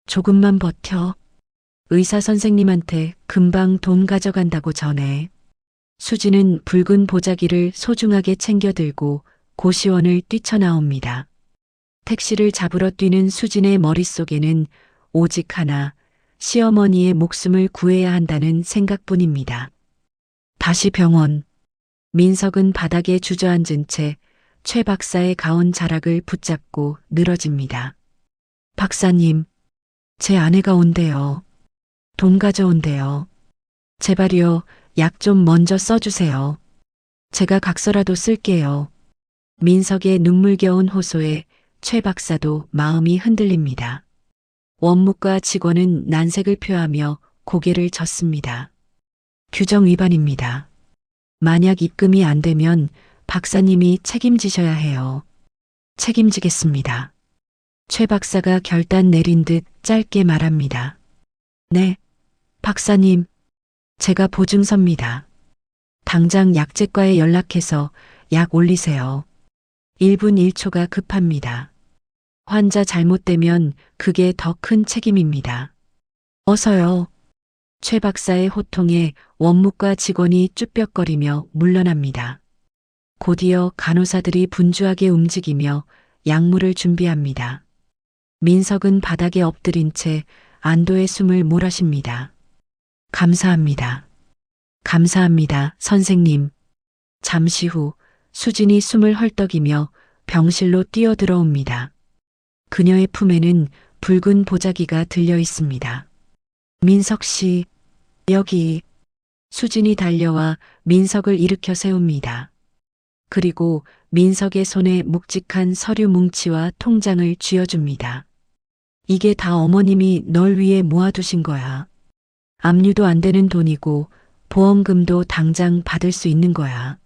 조금만 버텨. 의사 선생님한테 금방 돈 가져간다고 전해. 수지는 붉은 보자기를 소중하게 챙겨 들고 고시원을 뛰쳐나옵니다. 택시를 잡으러 뛰는 수진의 머릿속에는 오직 하나, 시어머니의 목숨을 구해야 한다는 생각뿐입니다. 다시 병원. 민석은 바닥에 주저앉은 채 최 박사의 가온 자락을 붙잡고 늘어집니다. 박사님, 제 아내가 온대요. 돈 가져온대요. 제발요, 약 좀 먼저 써주세요. 제가 각서라도 쓸게요. 민석의 눈물겨운 호소에 최 박사도 마음이 흔들립니다. 원무과 직원은 난색을 표하며 고개를 젓습니다. 규정 위반입니다. 만약 입금이 안 되면 박사님이 책임지셔야 해요. 책임지겠습니다. 최 박사가 결단 내린 듯 짧게 말합니다. 네, 박사님. 제가 보증섭니다. 당장 약제과에 연락해서 약 올리세요. 1분 1초가 급합니다. 환자 잘못되면 그게 더 큰 책임입니다. 어서요. 최 박사의 호통에 원무과 직원이 쭈뼛거리며 물러납니다. 곧이어 간호사들이 분주하게 움직이며 약물을 준비합니다. 민석은 바닥에 엎드린 채 안도의 숨을 몰아쉽니다. 감사합니다. 감사합니다, 선생님. 잠시 후 수진이 숨을 헐떡이며 병실로 뛰어들어옵니다. 그녀의 품에는 붉은 보자기가 들려 있습니다. 민석 씨, 여기. 수진이 달려와 민석을 일으켜 세웁니다. 그리고 민석의 손에 묵직한 서류 뭉치와 통장을 쥐어줍니다. 이게 다 어머님이 널 위해 모아두신 거야. 압류도 안 되는 돈이고 보험금도 당장 받을 수 있는 거야.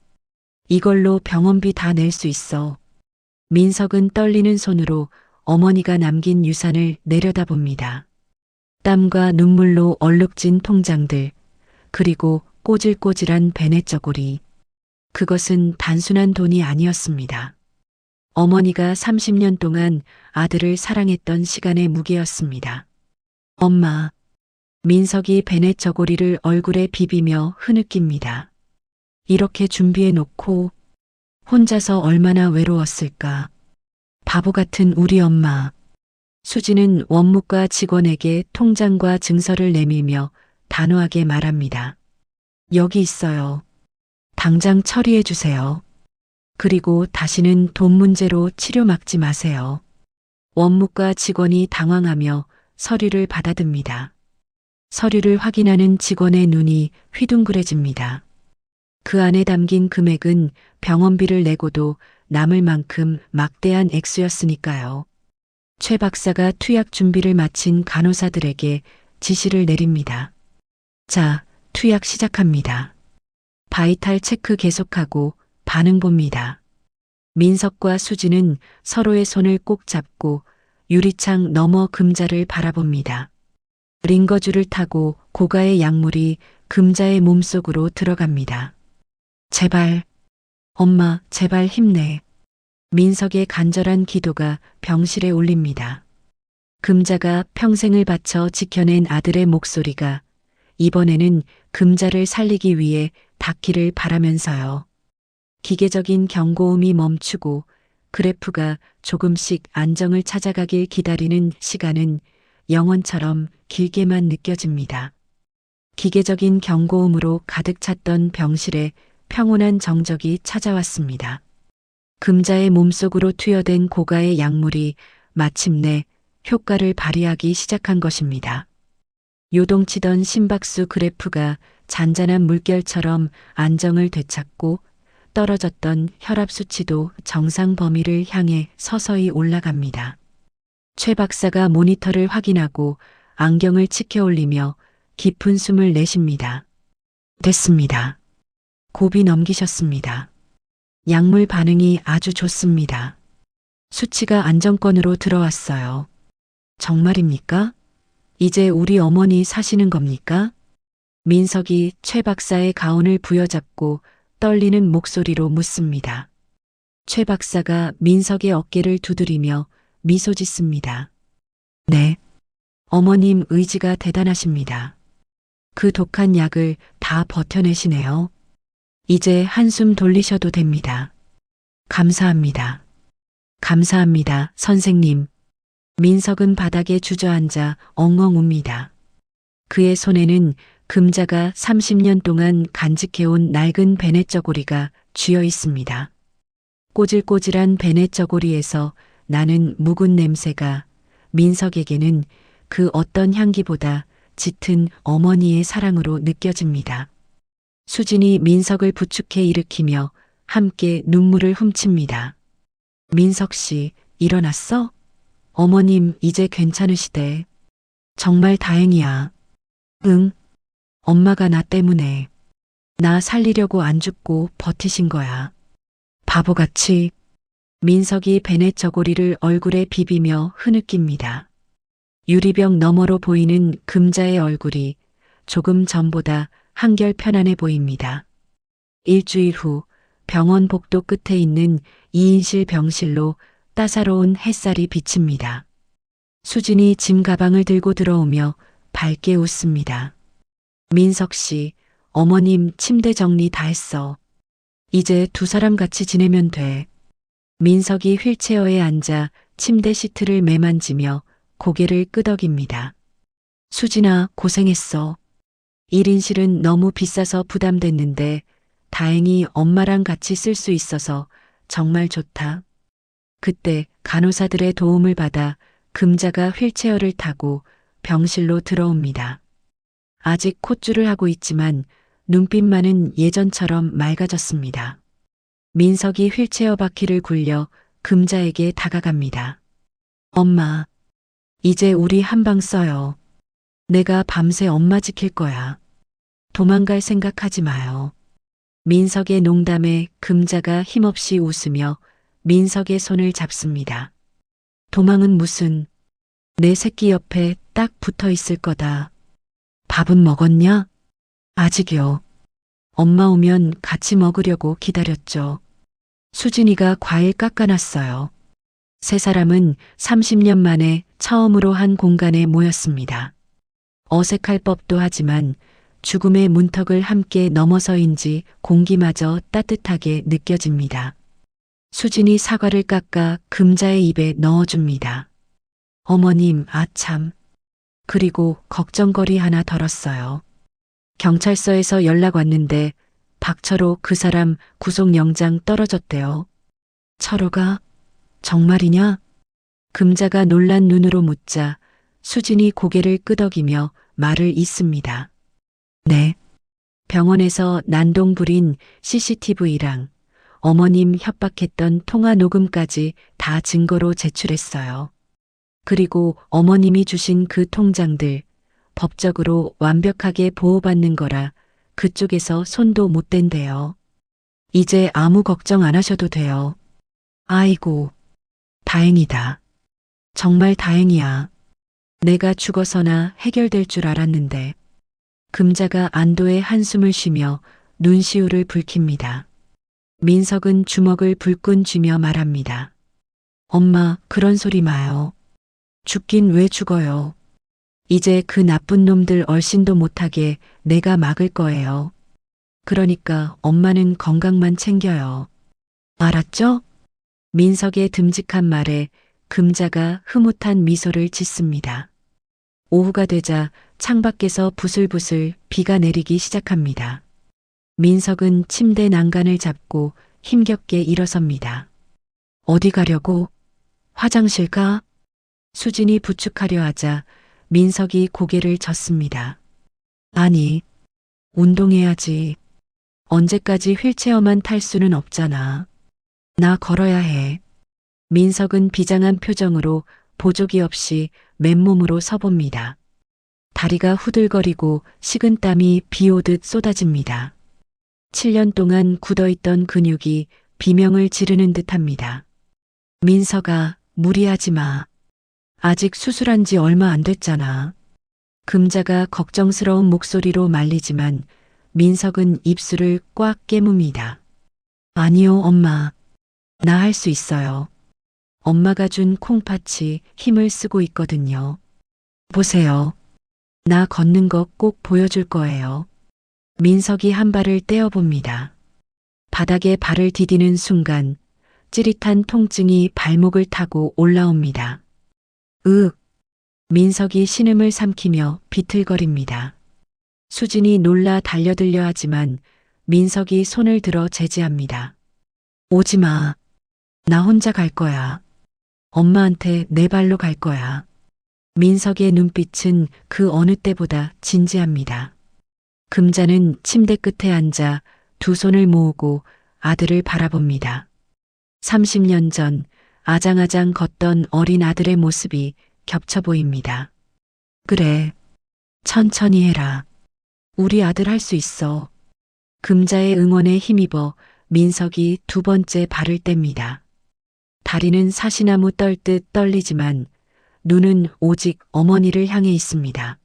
이걸로 병원비 다 낼 수 있어. 민석은 떨리는 손으로 어머니가 남긴 유산을 내려다봅니다. 땀과 눈물로 얼룩진 통장들, 그리고 꼬질꼬질한 베네저고리. 그것은 단순한 돈이 아니었습니다. 어머니가 30년 동안 아들을 사랑했던 시간의 무게였습니다. 엄마. 민석이 베네저고리를 얼굴에 비비며 흐느낍니다. 이렇게 준비해 놓고 혼자서 얼마나 외로웠을까. 바보 같은 우리 엄마. 수지는 원무과 직원에게 통장과 증서를 내밀며 단호하게 말합니다. 여기 있어요. 당장 처리해 주세요. 그리고 다시는 돈 문제로 치료 막지 마세요. 원무과 직원이 당황하며 서류를 받아듭니다. 서류를 확인하는 직원의 눈이 휘둥그레집니다. 그 안에 담긴 금액은 병원비를 내고도 남을 만큼 막대한 액수였으니까요. 최 박사가 투약 준비를 마친 간호사들에게 지시를 내립니다. 자, 투약 시작합니다. 바이탈 체크 계속하고 반응 봅니다. 민석과 수지는 서로의 손을 꼭 잡고 유리창 너머 금자를 바라봅니다. 링거줄을 타고 고가의 약물이 금자의 몸속으로 들어갑니다. 제발, 엄마, 제발 힘내. 민석의 간절한 기도가 병실에 울립니다. 금자가 평생을 바쳐 지켜낸 아들의 목소리가 이번에는 금자를 살리기 위해 닿기를 바라면서요. 기계적인 경고음이 멈추고 그래프가 조금씩 안정을 찾아가길 기다리는 시간은 영원처럼 길게만 느껴집니다. 기계적인 경고음으로 가득 찼던 병실에 평온한 정적이 찾아왔습니다. 금자의 몸속으로 투여된 고가의 약물이 마침내 효과를 발휘하기 시작한 것입니다. 요동치던 심박수 그래프가 잔잔한 물결처럼 안정을 되찾고 떨어졌던 혈압 수치도 정상 범위를 향해 서서히 올라갑니다. 최 박사가 모니터를 확인하고 안경을 치켜 올리며 깊은 숨을 내쉽니다. 됐습니다. 고비 넘기셨습니다. 약물 반응이 아주 좋습니다. 수치가 안정권으로 들어왔어요. 정말입니까? 이제 우리 어머니 사시는 겁니까? 민석이 최 박사의 가운을 부여잡고 떨리는 목소리로 묻습니다. 최 박사가 민석의 어깨를 두드리며 미소 짓습니다. 네. 어머님 의지가 대단하십니다. 그 독한 약을 다 버텨내시네요. 이제 한숨 돌리셔도 됩니다. 감사합니다. 감사합니다, 선생님. 민석은 바닥에 주저앉아 엉엉 웁니다. 그의 손에는 금자가 30년 동안 간직해온 낡은 베네저고리가 쥐어 있습니다. 꼬질꼬질한 베네저고리에서 나는 묵은 냄새가 민석에게는 그 어떤 향기보다 짙은 어머니의 사랑으로 느껴집니다. 수진이 민석을 부축해 일으키며 함께 눈물을 훔칩니다. 민석 씨, 일어났어? 어머님 이제 괜찮으시대. 정말 다행이야. 응, 엄마가 나 때문에. 나 살리려고 안 죽고 버티신 거야. 바보같이. 민석이 베넷 저고리를 얼굴에 비비며 흐느낍니다. 유리병 너머로 보이는 금자의 얼굴이 조금 전보다 한결 편안해 보입니다. 일주일 후 병원 복도 끝에 있는 2인실 병실로 따사로운 햇살이 비칩니다. 수진이 짐 가방을 들고 들어오며 밝게 웃습니다. 민석 씨, 어머님 침대 정리 다 했어. 이제 두 사람 같이 지내면 돼. 민석이 휠체어에 앉아 침대 시트를 매만지며 고개를 끄덕입니다. 수진아, 고생했어. 1인실은 너무 비싸서 부담됐는데 다행히 엄마랑 같이 쓸 수 있어서 정말 좋다. 그때 간호사들의 도움을 받아 금자가 휠체어를 타고 병실로 들어옵니다. 아직 콧줄을 하고 있지만 눈빛만은 예전처럼 맑아졌습니다. 민석이 휠체어 바퀴를 굴려 금자에게 다가갑니다. 엄마, 이제 우리 한방 써요. 내가 밤새 엄마 지킬 거야. 도망갈 생각하지 마요. 민석의 농담에 금자가 힘없이 웃으며 민석의 손을 잡습니다. 도망은 무슨, 내 새끼 옆에 딱 붙어 있을 거다. 밥은 먹었냐? 아직요. 엄마 오면 같이 먹으려고 기다렸죠. 수진이가 과일 깎아놨어요. 세 사람은 30년 만에 처음으로 한 공간에 모였습니다. 어색할 법도 하지만 죽음의 문턱을 함께 넘어서인지 공기마저 따뜻하게 느껴집니다. 수진이 사과를 깎아 금자의 입에 넣어줍니다. 어머님, 아참. 그리고 걱정거리 하나 덜었어요. 경찰서에서 연락 왔는데 박철호 그 사람 구속영장 떨어졌대요. 철호가? 정말이냐? 금자가 놀란 눈으로 묻자 수진이 고개를 끄덕이며 말을 잇습니다. 네. 병원에서 난동 부린 CCTV랑 어머님 협박했던 통화 녹음까지 다 증거로 제출했어요. 그리고 어머님이 주신 그 통장들 법적으로 완벽하게 보호받는 거라 그쪽에서 손도 못 댄대요. 이제 아무 걱정 안 하셔도 돼요. 아이고, 다행이다. 정말 다행이야. 내가 죽어서나 해결될 줄 알았는데. 금자가 안도의 한숨을 쉬며 눈시울을 붉힙니다. 민석은 주먹을 불끈 쥐며 말합니다. 엄마, 그런 소리 마요. 죽긴 왜 죽어요. 이제 그 나쁜 놈들 얼씬도 못하게 내가 막을 거예요. 그러니까 엄마는 건강만 챙겨요. 알았죠? 민석의 듬직한 말에 금자가 흐뭇한 미소를 짓습니다. 오후가 되자 창밖에서 부슬부슬 비가 내리기 시작합니다. 민석은 침대 난간을 잡고 힘겹게 일어섭니다. 어디 가려고? 화장실 가? 수진이 부축하려 하자 민석이 고개를 젓습니다. 아니, 운동해야지. 언제까지 휠체어만 탈 수는 없잖아. 나 걸어야 해. 민석은 비장한 표정으로 보조기 없이 맨몸으로 서봅니다. 다리가 후들거리고 식은땀이 비 오듯 쏟아집니다. 7년 동안 굳어있던 근육이 비명을 지르는 듯합니다. 민석아, 무리하지 마. 아직 수술한 지 얼마 안 됐잖아. 금자가 걱정스러운 목소리로 말리지만 민석은 입술을 꽉 깨뭅니다. 아니요, 엄마. 나 할 수 있어요. 엄마가 준 콩팥이 힘을 쓰고 있거든요. 보세요. 나 걷는 거 꼭 보여줄 거예요. 민석이 한 발을 떼어봅니다. 바닥에 발을 디디는 순간 찌릿한 통증이 발목을 타고 올라옵니다. 으윽. 민석이 신음을 삼키며 비틀거립니다. 수진이 놀라 달려들려 하지만 민석이 손을 들어 제지합니다. 오지 마. 나 혼자 갈 거야. 엄마한테 내 발로 갈 거야. 민석의 눈빛은 그 어느 때보다 진지합니다. 금자는 침대 끝에 앉아 두 손을 모으고 아들을 바라봅니다. 30년 전 아장아장 걷던 어린 아들의 모습이 겹쳐 보입니다. 그래. 천천히 해라. 우리 아들 할 수 있어. 금자의 응원에 힘입어 민석이 두 번째 발을 뗍니다. 다리는 사시나무 떨듯 떨리지만 눈은 오직 어머니를 향해 있습니다.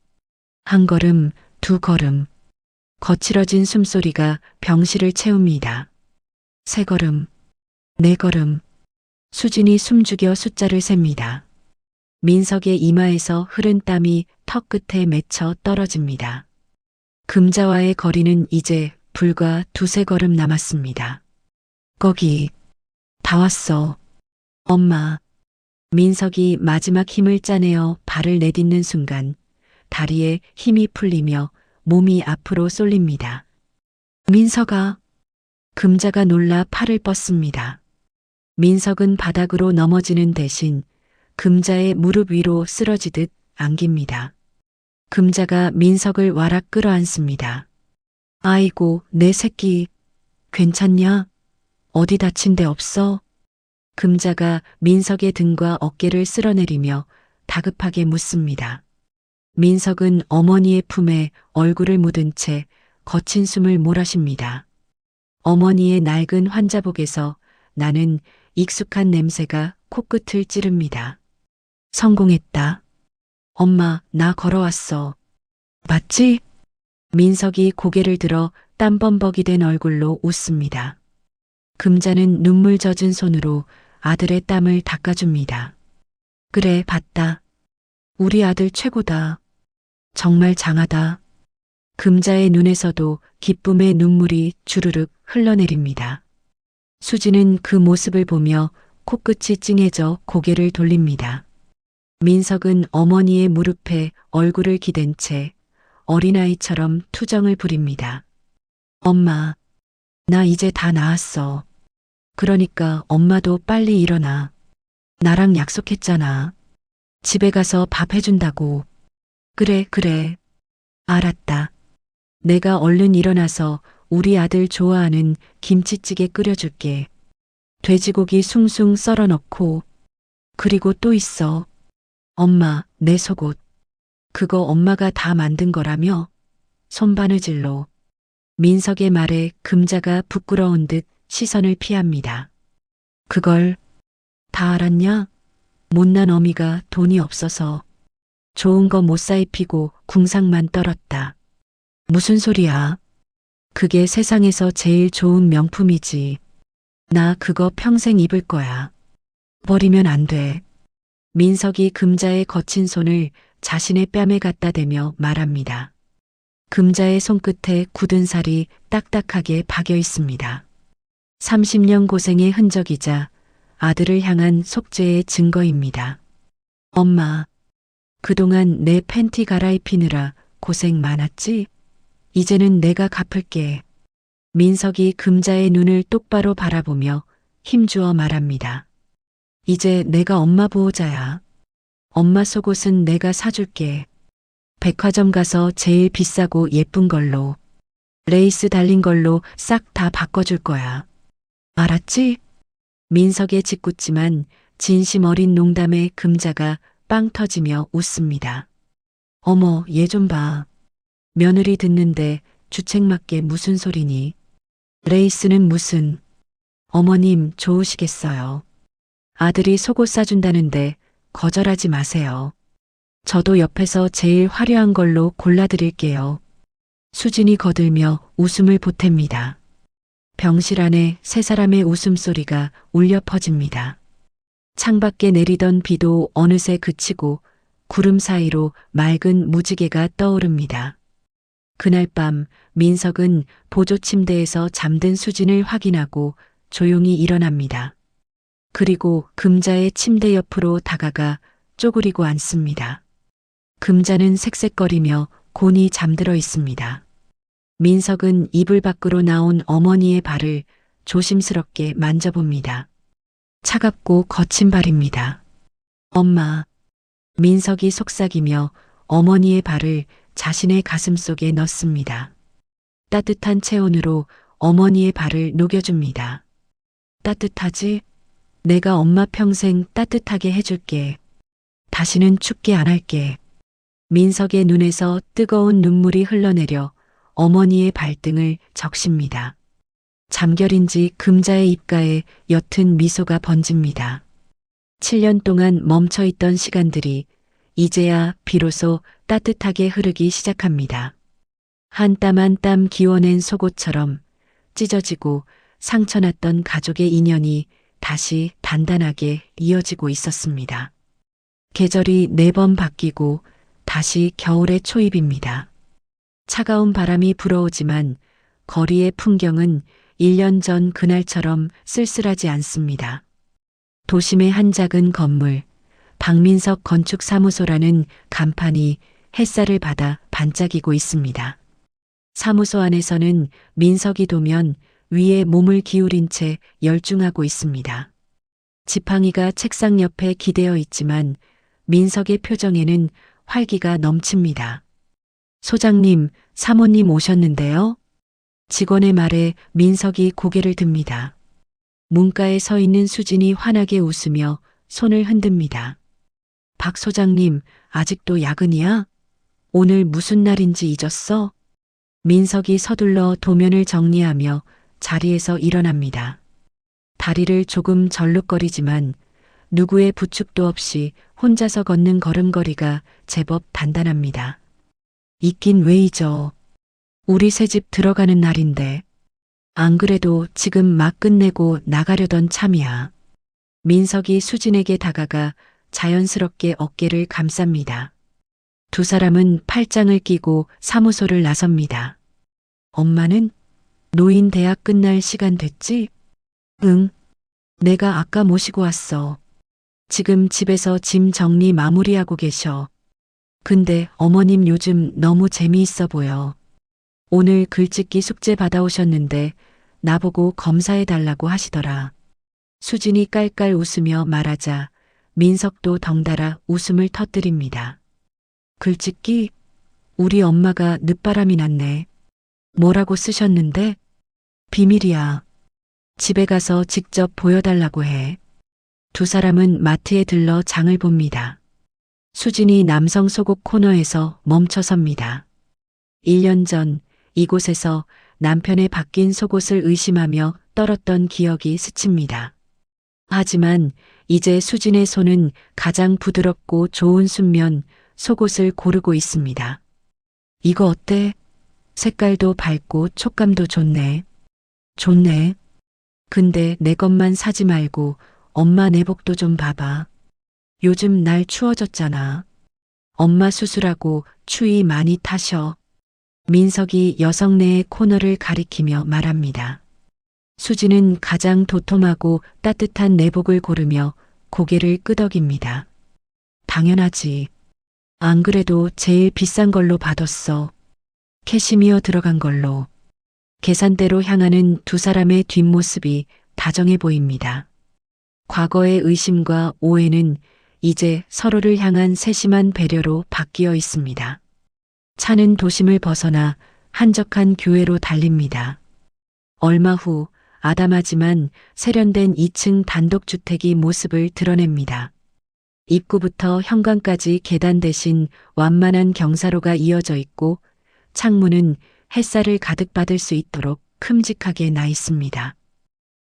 한 걸음, 두 걸음. 거칠어진 숨소리가 병실을 채웁니다. 세 걸음, 네 걸음. 수진이 숨죽여 숫자를 셉니다. 민석의 이마에서 흐른 땀이 턱 끝에 맺혀 떨어집니다. 금자와의 거리는 이제 불과 두세 걸음 남았습니다. 거기, 다 왔어. 엄마. 민석이 마지막 힘을 짜내어 발을 내딛는 순간 다리에 힘이 풀리며 몸이 앞으로 쏠립니다. 민석아. 금자가 놀라 팔을 뻗습니다. 민석은 바닥으로 넘어지는 대신 금자의 무릎 위로 쓰러지듯 안깁니다. 금자가 민석을 와락 끌어안습니다. 아이고, 내 새끼. 괜찮냐? 어디 다친 데 없어? 금자가 민석의 등과 어깨를 쓸어내리며 다급하게 묻습니다. 민석은 어머니의 품에 얼굴을 묻은 채 거친 숨을 몰아쉽니다. 어머니의 낡은 환자복에서 나는 익숙한 냄새가 코끝을 찌릅니다. 성공했다. 엄마, 나 걸어왔어. 맞지? 민석이 고개를 들어 땀범벅이 된 얼굴로 웃습니다. 금자는 눈물 젖은 손으로 아들의 땀을 닦아줍니다. 그래, 봤다. 우리 아들 최고다. 정말 장하다. 금자의 눈에서도 기쁨의 눈물이 주르륵 흘러내립니다. 수지는 그 모습을 보며 코끝이 찡해져 고개를 돌립니다. 민석은 어머니의 무릎에 얼굴을 기댄 채 어린아이처럼 투정을 부립니다. 엄마, 나 이제 다 나았어. 그러니까 엄마도 빨리 일어나. 나랑 약속했잖아. 집에 가서 밥 해준다고. 그래, 그래. 알았다. 내가 얼른 일어나서 우리 아들 좋아하는 김치찌개 끓여줄게. 돼지고기 숭숭 썰어 넣고. 그리고 또 있어. 엄마, 내 속옷. 그거 엄마가 다 만든 거라며? 손바느질로. 민석의 말에 금자가 부끄러운 듯 시선을 피합니다. 그걸 다 알았냐? 못난 어미가 돈이 없어서 좋은 거 못 사 입히고 궁상만 떨었다. 무슨 소리야? 그게 세상에서 제일 좋은 명품이지. 나 그거 평생 입을 거야. 버리면 안 돼. 민석이 금자의 거친 손을 자신의 뺨에 갖다 대며 말합니다. 금자의 손끝에 굳은 살이 딱딱하게 박여 있습니다. 30년 고생의 흔적이자 아들을 향한 속죄의 증거입니다. 엄마, 그동안 내 팬티 갈아입히느라 고생 많았지? 이제는 내가 갚을게. 민석이 금자의 눈을 똑바로 바라보며 힘주어 말합니다. 이제 내가 엄마 보호자야. 엄마 속옷은 내가 사줄게. 백화점 가서 제일 비싸고 예쁜 걸로, 레이스 달린 걸로 싹 다 바꿔줄 거야. 알았지? 민석의 짓궂지만 진심 어린 농담에 금자가 빵 터지며 웃습니다. 어머, 얘 좀 봐. 며느리 듣는데 주책맞게 무슨 소리니? 레이스는 무슨. 어머님 좋으시겠어요. 아들이 속옷 사준다는데 거절하지 마세요. 저도 옆에서 제일 화려한 걸로 골라드릴게요. 수진이 거들며 웃음을 보탭니다. 병실 안에 세 사람의 웃음소리가 울려 퍼집니다. 창밖에 내리던 비도 어느새 그치고 구름 사이로 맑은 무지개가 떠오릅니다. 그날 밤 민석은 보조 침대에서 잠든 수진을 확인하고 조용히 일어납니다. 그리고 금자의 침대 옆으로 다가가 쪼그리고 앉습니다. 금자는 색색거리며 곤히 잠들어 있습니다. 민석은 이불 밖으로 나온 어머니의 발을 조심스럽게 만져봅니다. 차갑고 거친 발입니다. 엄마. 민석이 속삭이며 어머니의 발을 자신의 가슴 속에 넣습니다. 따뜻한 체온으로 어머니의 발을 녹여줍니다. 따뜻하지? 내가 엄마 평생 따뜻하게 해줄게. 다시는 춥게 안 할게. 민석의 눈에서 뜨거운 눈물이 흘러내려 어머니의 발등을 적십니다. 잠결인지 금자의 입가에 옅은 미소가 번집니다. 7년 동안 멈춰있던 시간들이 이제야 비로소 따뜻하게 흐르기 시작합니다. 한 땀 한 땀 기워낸 속옷처럼 찢어지고 상처났던 가족의 인연이 다시 단단하게 이어지고 있었습니다. 계절이 4번 바뀌고 다시 겨울의 초입입니다. 차가운 바람이 불어오지만 거리의 풍경은 1년 전 그날처럼 쓸쓸하지 않습니다. 도심의 한 작은 건물, 박민석 건축사무소라는 간판이 햇살을 받아 반짝이고 있습니다. 사무소 안에서는 민석이 도면 위에 몸을 기울인 채 열중하고 있습니다. 지팡이가 책상 옆에 기대어 있지만 민석의 표정에는 활기가 넘칩니다. 소장님, 사모님 오셨는데요? 직원의 말에 민석이 고개를 듭니다. 문가에 서 있는 수진이 환하게 웃으며 손을 흔듭니다. 박 소장님, 아직도 야근이야? 오늘 무슨 날인지 잊었어? 민석이 서둘러 도면을 정리하며 자리에서 일어납니다. 다리를 조금 절룩거리지만 누구의 부축도 없이 혼자서 걷는 걸음걸이가 제법 단단합니다. 있긴 왜 잊어. 우리 새집 들어가는 날인데. 안 그래도 지금 막 끝내고 나가려던 참이야. 민석이 수진에게 다가가 자연스럽게 어깨를 감쌉니다. 두 사람은 팔짱을 끼고 사무소를 나섭니다. 엄마는? 노인 대학 끝날 시간 됐지? 응. 내가 아까 모시고 왔어. 지금 집에서 짐 정리 마무리하고 계셔. 근데 어머님 요즘 너무 재미있어 보여. 오늘 글짓기 숙제 받아오셨는데 나보고 검사해달라고 하시더라. 수진이 깔깔 웃으며 말하자 민석도 덩달아 웃음을 터뜨립니다. 글짓기? 우리 엄마가 늦바람이 났네. 뭐라고 쓰셨는데? 비밀이야. 집에 가서 직접 보여달라고 해. 두 사람은 마트에 들러 장을 봅니다. 수진이 남성 속옷 코너에서 멈춰섭니다. 1년 전 이곳에서 남편의 바뀐 속옷을 의심하며 떨었던 기억이 스칩니다. 하지만 이제 수진의 손은 가장 부드럽고 좋은 순면 속옷을 고르고 있습니다. 이거 어때? 색깔도 밝고 촉감도 좋네. 좋네. 근데 내 것만 사지 말고 엄마 내복도 좀 봐봐. 요즘 날 추워졌잖아. 엄마 수술하고 추위 많이 타셔. 민석이 여성네의 코너를 가리키며 말합니다. 수지는 가장 도톰하고 따뜻한 내복을 고르며 고개를 끄덕입니다. 당연하지. 안 그래도 제일 비싼 걸로 받았어. 캐시미어 들어간 걸로. 계산대로 향하는 두 사람의 뒷모습이 다정해 보입니다. 과거의 의심과 오해는 이제 서로를 향한 세심한 배려로 바뀌어 있습니다. 차는 도심을 벗어나 한적한 교외로 달립니다. 얼마 후 아담하지만 세련된 2층 단독주택이 모습을 드러냅니다. 입구부터 현관까지 계단 대신 완만한 경사로가 이어져 있고 창문은 햇살을 가득 받을 수 있도록 큼직하게 나 있습니다.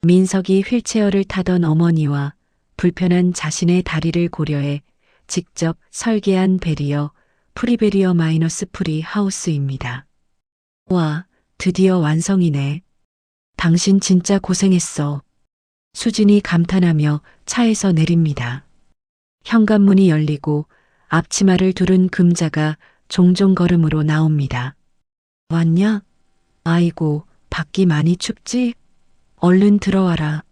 민석이 휠체어를 타던 어머니와 불편한 자신의 다리를 고려해 직접 설계한 베리어 프리베리어 마이너스 프리 하우스입니다. 와, 드디어 완성이네. 당신 진짜 고생했어. 수진이 감탄하며 차에서 내립니다. 현관문이 열리고 앞치마를 두른 금자가 종종 걸음으로 나옵니다. 왔냐? 아이고, 밖이 많이 춥지? 얼른 들어와라.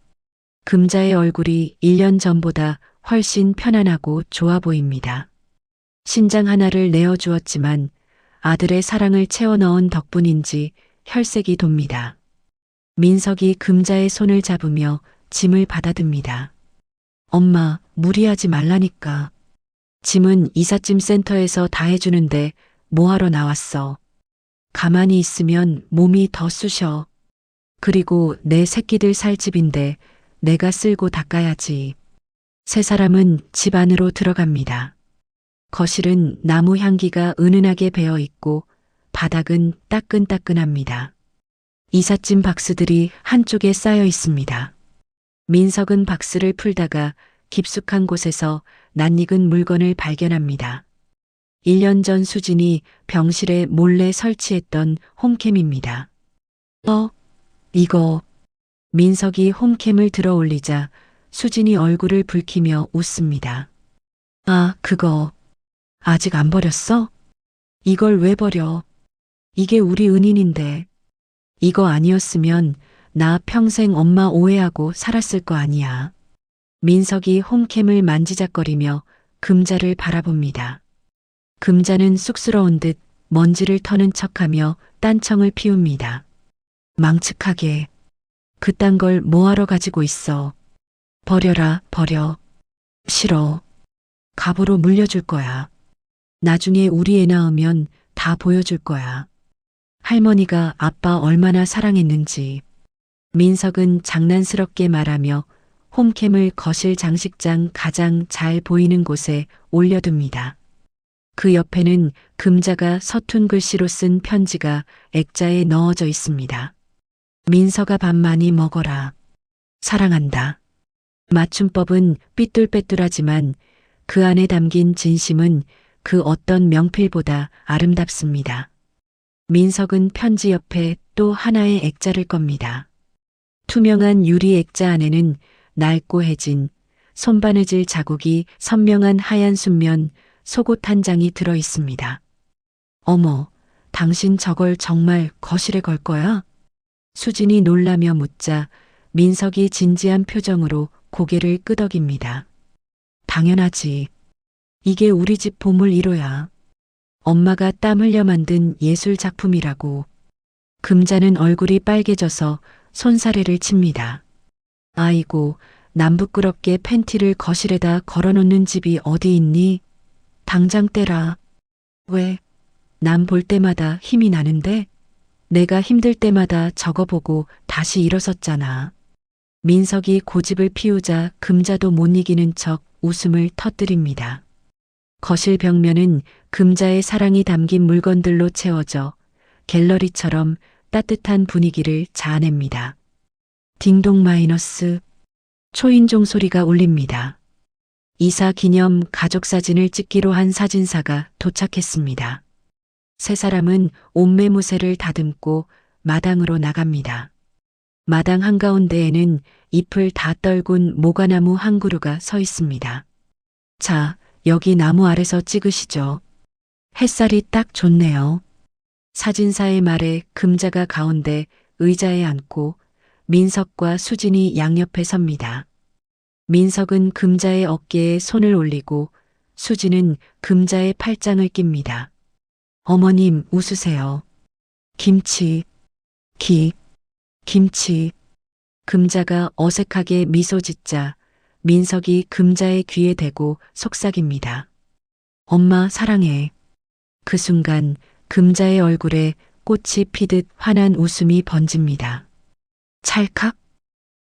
금자의 얼굴이 1년 전보다 훨씬 편안하고 좋아 보입니다. 신장 하나를 내어주었지만 아들의 사랑을 채워 넣은 덕분인지 혈색이 돕니다. 민석이 금자의 손을 잡으며 짐을 받아듭니다. 엄마, 무리하지 말라니까. 짐은 이삿짐 센터에서 다 해주는데 뭐하러 나왔어. 가만히 있으면 몸이 더 쑤셔. 그리고 내 새끼들 살 집인데 내가 쓸고 닦아야지. 세 사람은 집 안으로 들어갑니다. 거실은 나무 향기가 은은하게 배어 있고 바닥은 따끈따끈합니다. 이삿짐 박스들이 한쪽에 쌓여 있습니다. 민석은 박스를 풀다가 깊숙한 곳에서 낯익은 물건을 발견합니다. 1년 전 수진이 병실에 몰래 설치했던 홈캠입니다. 이거. 민석이 홈캠을 들어 올리자 수진이 얼굴을 붉히며 웃습니다. 아, 그거. 아직 안 버렸어? 이걸 왜 버려? 이게 우리 은인인데. 이거 아니었으면 나 평생 엄마 오해하고 살았을 거 아니야. 민석이 홈캠을 만지작거리며 금자를 바라봅니다. 금자는 쑥스러운 듯 먼지를 터는 척하며 딴청을 피웁니다. 망측하게. 그딴 걸 뭐하러 가지고 있어. 버려라, 버려. 싫어. 갑으로 물려줄 거야. 나중에 우리 애 낳으면 다 보여줄 거야. 할머니가 아빠 얼마나 사랑했는지. 민석은 장난스럽게 말하며 홈캠을 거실 장식장 가장 잘 보이는 곳에 올려둡니다. 그 옆에는 금자가 서툰 글씨로 쓴 편지가 액자에 넣어져 있습니다. 민석아, 밥 많이 먹어라. 사랑한다. 맞춤법은 삐뚤빼뚤하지만 그 안에 담긴 진심은 그 어떤 명필보다 아름답습니다. 민석은 편지 옆에 또 하나의 액자를 겁니다. 투명한 유리 액자 안에는 낡고 해진 손바느질 자국이 선명한 하얀 순면 속옷 한 장이 들어 있습니다. 어머, 당신 저걸 정말 거실에 걸 거야? 수진이 놀라며 묻자 민석이 진지한 표정으로 고개를 끄덕입니다. 당연하지. 이게 우리 집 보물 1호야. 엄마가 땀 흘려 만든 예술 작품이라고. 금자는 얼굴이 빨개져서 손사래를 칩니다. 아이고, 남 부끄럽게 팬티를 거실에다 걸어놓는 집이 어디 있니? 당장 떼라. 왜? 남 볼 때마다 힘이 나는데? 내가 힘들 때마다 저거 보고 다시 일어섰잖아. 민석이 고집을 피우자 금자도 못 이기는 척 웃음을 터뜨립니다. 거실 벽면은 금자의 사랑이 담긴 물건들로 채워져 갤러리처럼 따뜻한 분위기를 자아냅니다. 딩동 마이너스. 초인종 소리가 울립니다. 이사 기념 가족사진을 찍기로 한 사진사가 도착했습니다. 세 사람은 옷매무새를 다듬고 마당으로 나갑니다. 마당 한가운데에는 잎을 다 떨군 모과나무 한 그루가 서 있습니다. 자, 여기 나무 아래서 찍으시죠. 햇살이 딱 좋네요. 사진사의 말에 금자가 가운데 의자에 앉고 민석과 수진이 양옆에 섭니다. 민석은 금자의 어깨에 손을 올리고 수진은 금자의 팔짱을 낍니다. 어머님, 웃으세요. 김치. 김치. 금자가 어색하게 미소 짓자 민석이 금자의 귀에 대고 속삭입니다. 엄마 사랑해. 그 순간 금자의 얼굴에 꽃이 피듯 환한 웃음이 번집니다. 찰칵.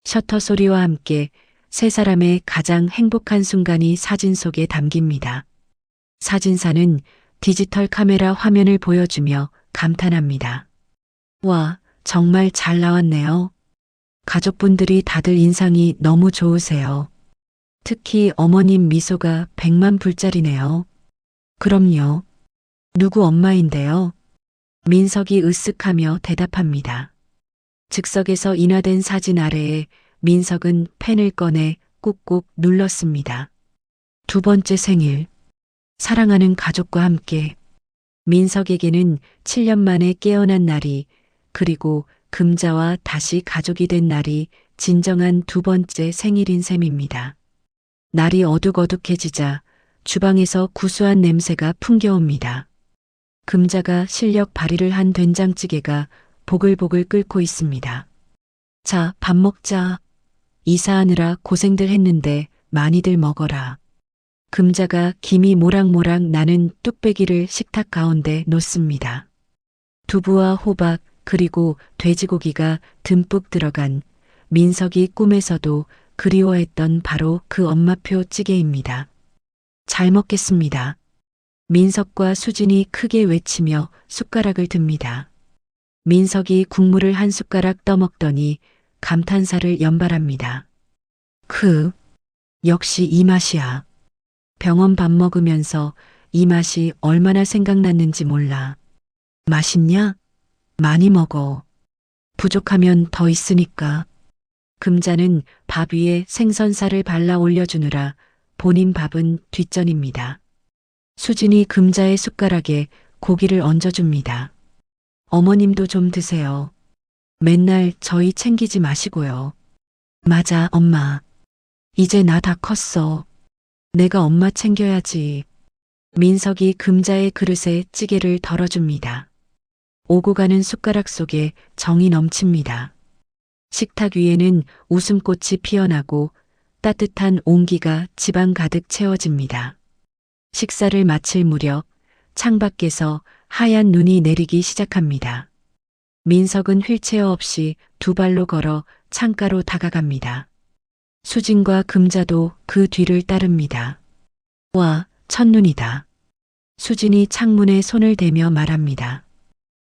셔터 소리와 함께 세 사람의 가장 행복한 순간이 사진 속에 담깁니다. 사진사는 디지털 카메라 화면을 보여주며 감탄합니다. 와, 정말 잘 나왔네요. 가족분들이 다들 인상이 너무 좋으세요. 특히 어머님 미소가 100만 불짜리네요. 그럼요. 누구 엄마인데요? 민석이 으쓱하며 대답합니다. 즉석에서 인화된 사진 아래에 민석은 펜을 꺼내 꾹꾹 눌렀습니다. 2번째 생일. 사랑하는 가족과 함께. 민석에게는 7년 만에 깨어난 날이, 그리고 금자와 다시 가족이 된 날이 진정한 2번째 생일인 셈입니다. 날이 어둑어둑해지자 주방에서 구수한 냄새가 풍겨옵니다. 금자가 실력 발휘를 한 된장찌개가 보글보글 끓고 있습니다. 자, 밥 먹자. 이사하느라 고생들 했는데 많이들 먹어라. 금자가 김이 모락모락 나는 뚝배기를 식탁 가운데 놓습니다. 두부와 호박 그리고 돼지고기가 듬뿍 들어간 민석이 꿈에서도 그리워했던 바로 그 엄마표 찌개입니다. 잘 먹겠습니다. 민석과 수진이 크게 외치며 숟가락을 듭니다. 민석이 국물을 한 숟가락 떠먹더니 감탄사를 연발합니다. 역시 이 맛이야. 병원 밥 먹으면서 이 맛이 얼마나 생각났는지 몰라. 맛있냐? 많이 먹어. 부족하면 더 있으니까. 금자는 밥 위에 생선살을 발라 올려주느라 본인 밥은 뒷전입니다. 수진이 금자의 숟가락에 고기를 얹어줍니다. 어머님도 좀 드세요. 맨날 저희 챙기지 마시고요. 맞아, 엄마. 이제 나 다 컸어. 내가 엄마 챙겨야지. 민석이 금자의 그릇에 찌개를 덜어줍니다. 오고 가는 숟가락 속에 정이 넘칩니다. 식탁 위에는 웃음꽃이 피어나고 따뜻한 온기가 집안 가득 채워집니다. 식사를 마칠 무렵 창밖에서 하얀 눈이 내리기 시작합니다. 민석은 휠체어 없이 두 발로 걸어 창가로 다가갑니다. 수진과 금자도 그 뒤를 따릅니다. 와, 첫눈이다. 수진이 창문에 손을 대며 말합니다.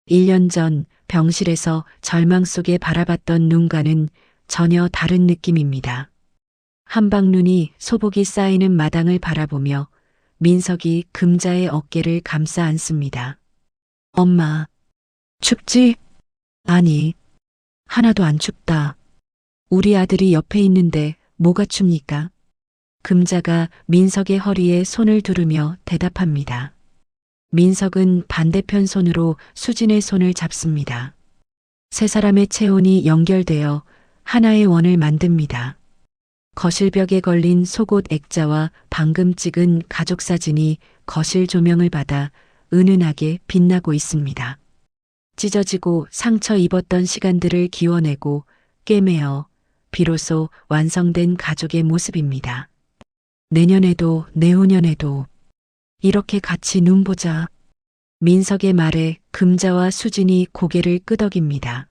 1년 전 병실에서 절망 속에 바라봤던 눈과는 전혀 다른 느낌입니다. 한방눈이 소복이 쌓이는 마당을 바라보며 민석이 금자의 어깨를 감싸 안습니다. 엄마, 춥지? 아니, 하나도 안 춥다. 우리 아들이 옆에 있는데 뭐가 춥니까? 금자가 민석의 허리에 손을 두르며 대답합니다. 민석은 반대편 손으로 수진의 손을 잡습니다. 세 사람의 체온이 연결되어 하나의 원을 만듭니다. 거실벽에 걸린 속옷 액자와 방금 찍은 가족 사진이 거실 조명을 받아 은은하게 빛나고 있습니다. 찢어지고 상처 입었던 시간들을 기워내고 꿰매어 비로소 완성된 가족의 모습입니다. 내년에도 내후년에도 이렇게 같이 눈보자. 민석의 말에 금자와 수진이 고개를 끄덕입니다.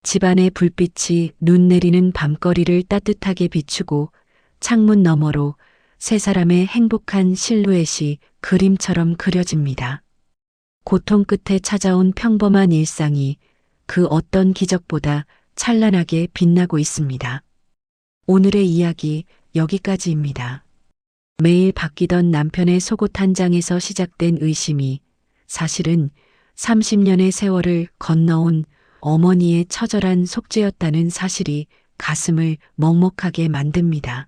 집안의 불빛이 눈 내리는 밤거리를 따뜻하게 비추고 창문 너머로 세 사람의 행복한 실루엣이 그림처럼 그려집니다. 고통 끝에 찾아온 평범한 일상이 그 어떤 기적보다 찬란하게 빛나고 있습니다. 오늘의 이야기 여기까지입니다. 매일 바뀌던 남편의 속옷 한 장에서 시작된 의심이 사실은 30년의 세월을 건너온 어머니의 처절한 속죄였다는 사실이 가슴을 먹먹하게 만듭니다.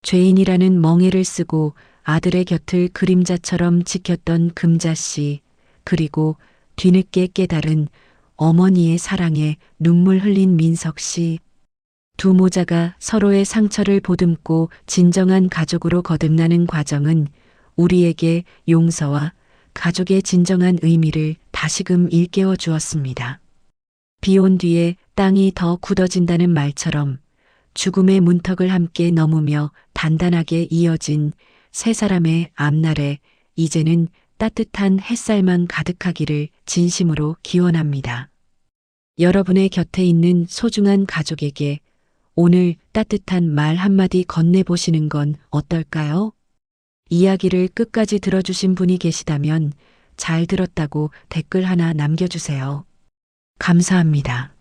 죄인이라는 멍에를 쓰고 아들의 곁을 그림자처럼 지켰던 금자씨, 그리고 뒤늦게 깨달은 어머니의 사랑에 눈물 흘린 민석씨. 두 모자가 서로의 상처를 보듬고 진정한 가족으로 거듭나는 과정은 우리에게 용서와 가족의 진정한 의미를 다시금 일깨워 주었습니다. 비 온 뒤에 땅이 더 굳어진다는 말처럼 죽음의 문턱을 함께 넘으며 단단하게 이어진 세 사람의 앞날에 이제는 따뜻한 햇살만 가득하기를 진심으로 기원합니다. 여러분의 곁에 있는 소중한 가족에게 오늘 따뜻한 말 한마디 건네보시는 건 어떨까요? 이야기를 끝까지 들어주신 분이 계시다면 잘 들었다고 댓글 하나 남겨주세요. 감사합니다.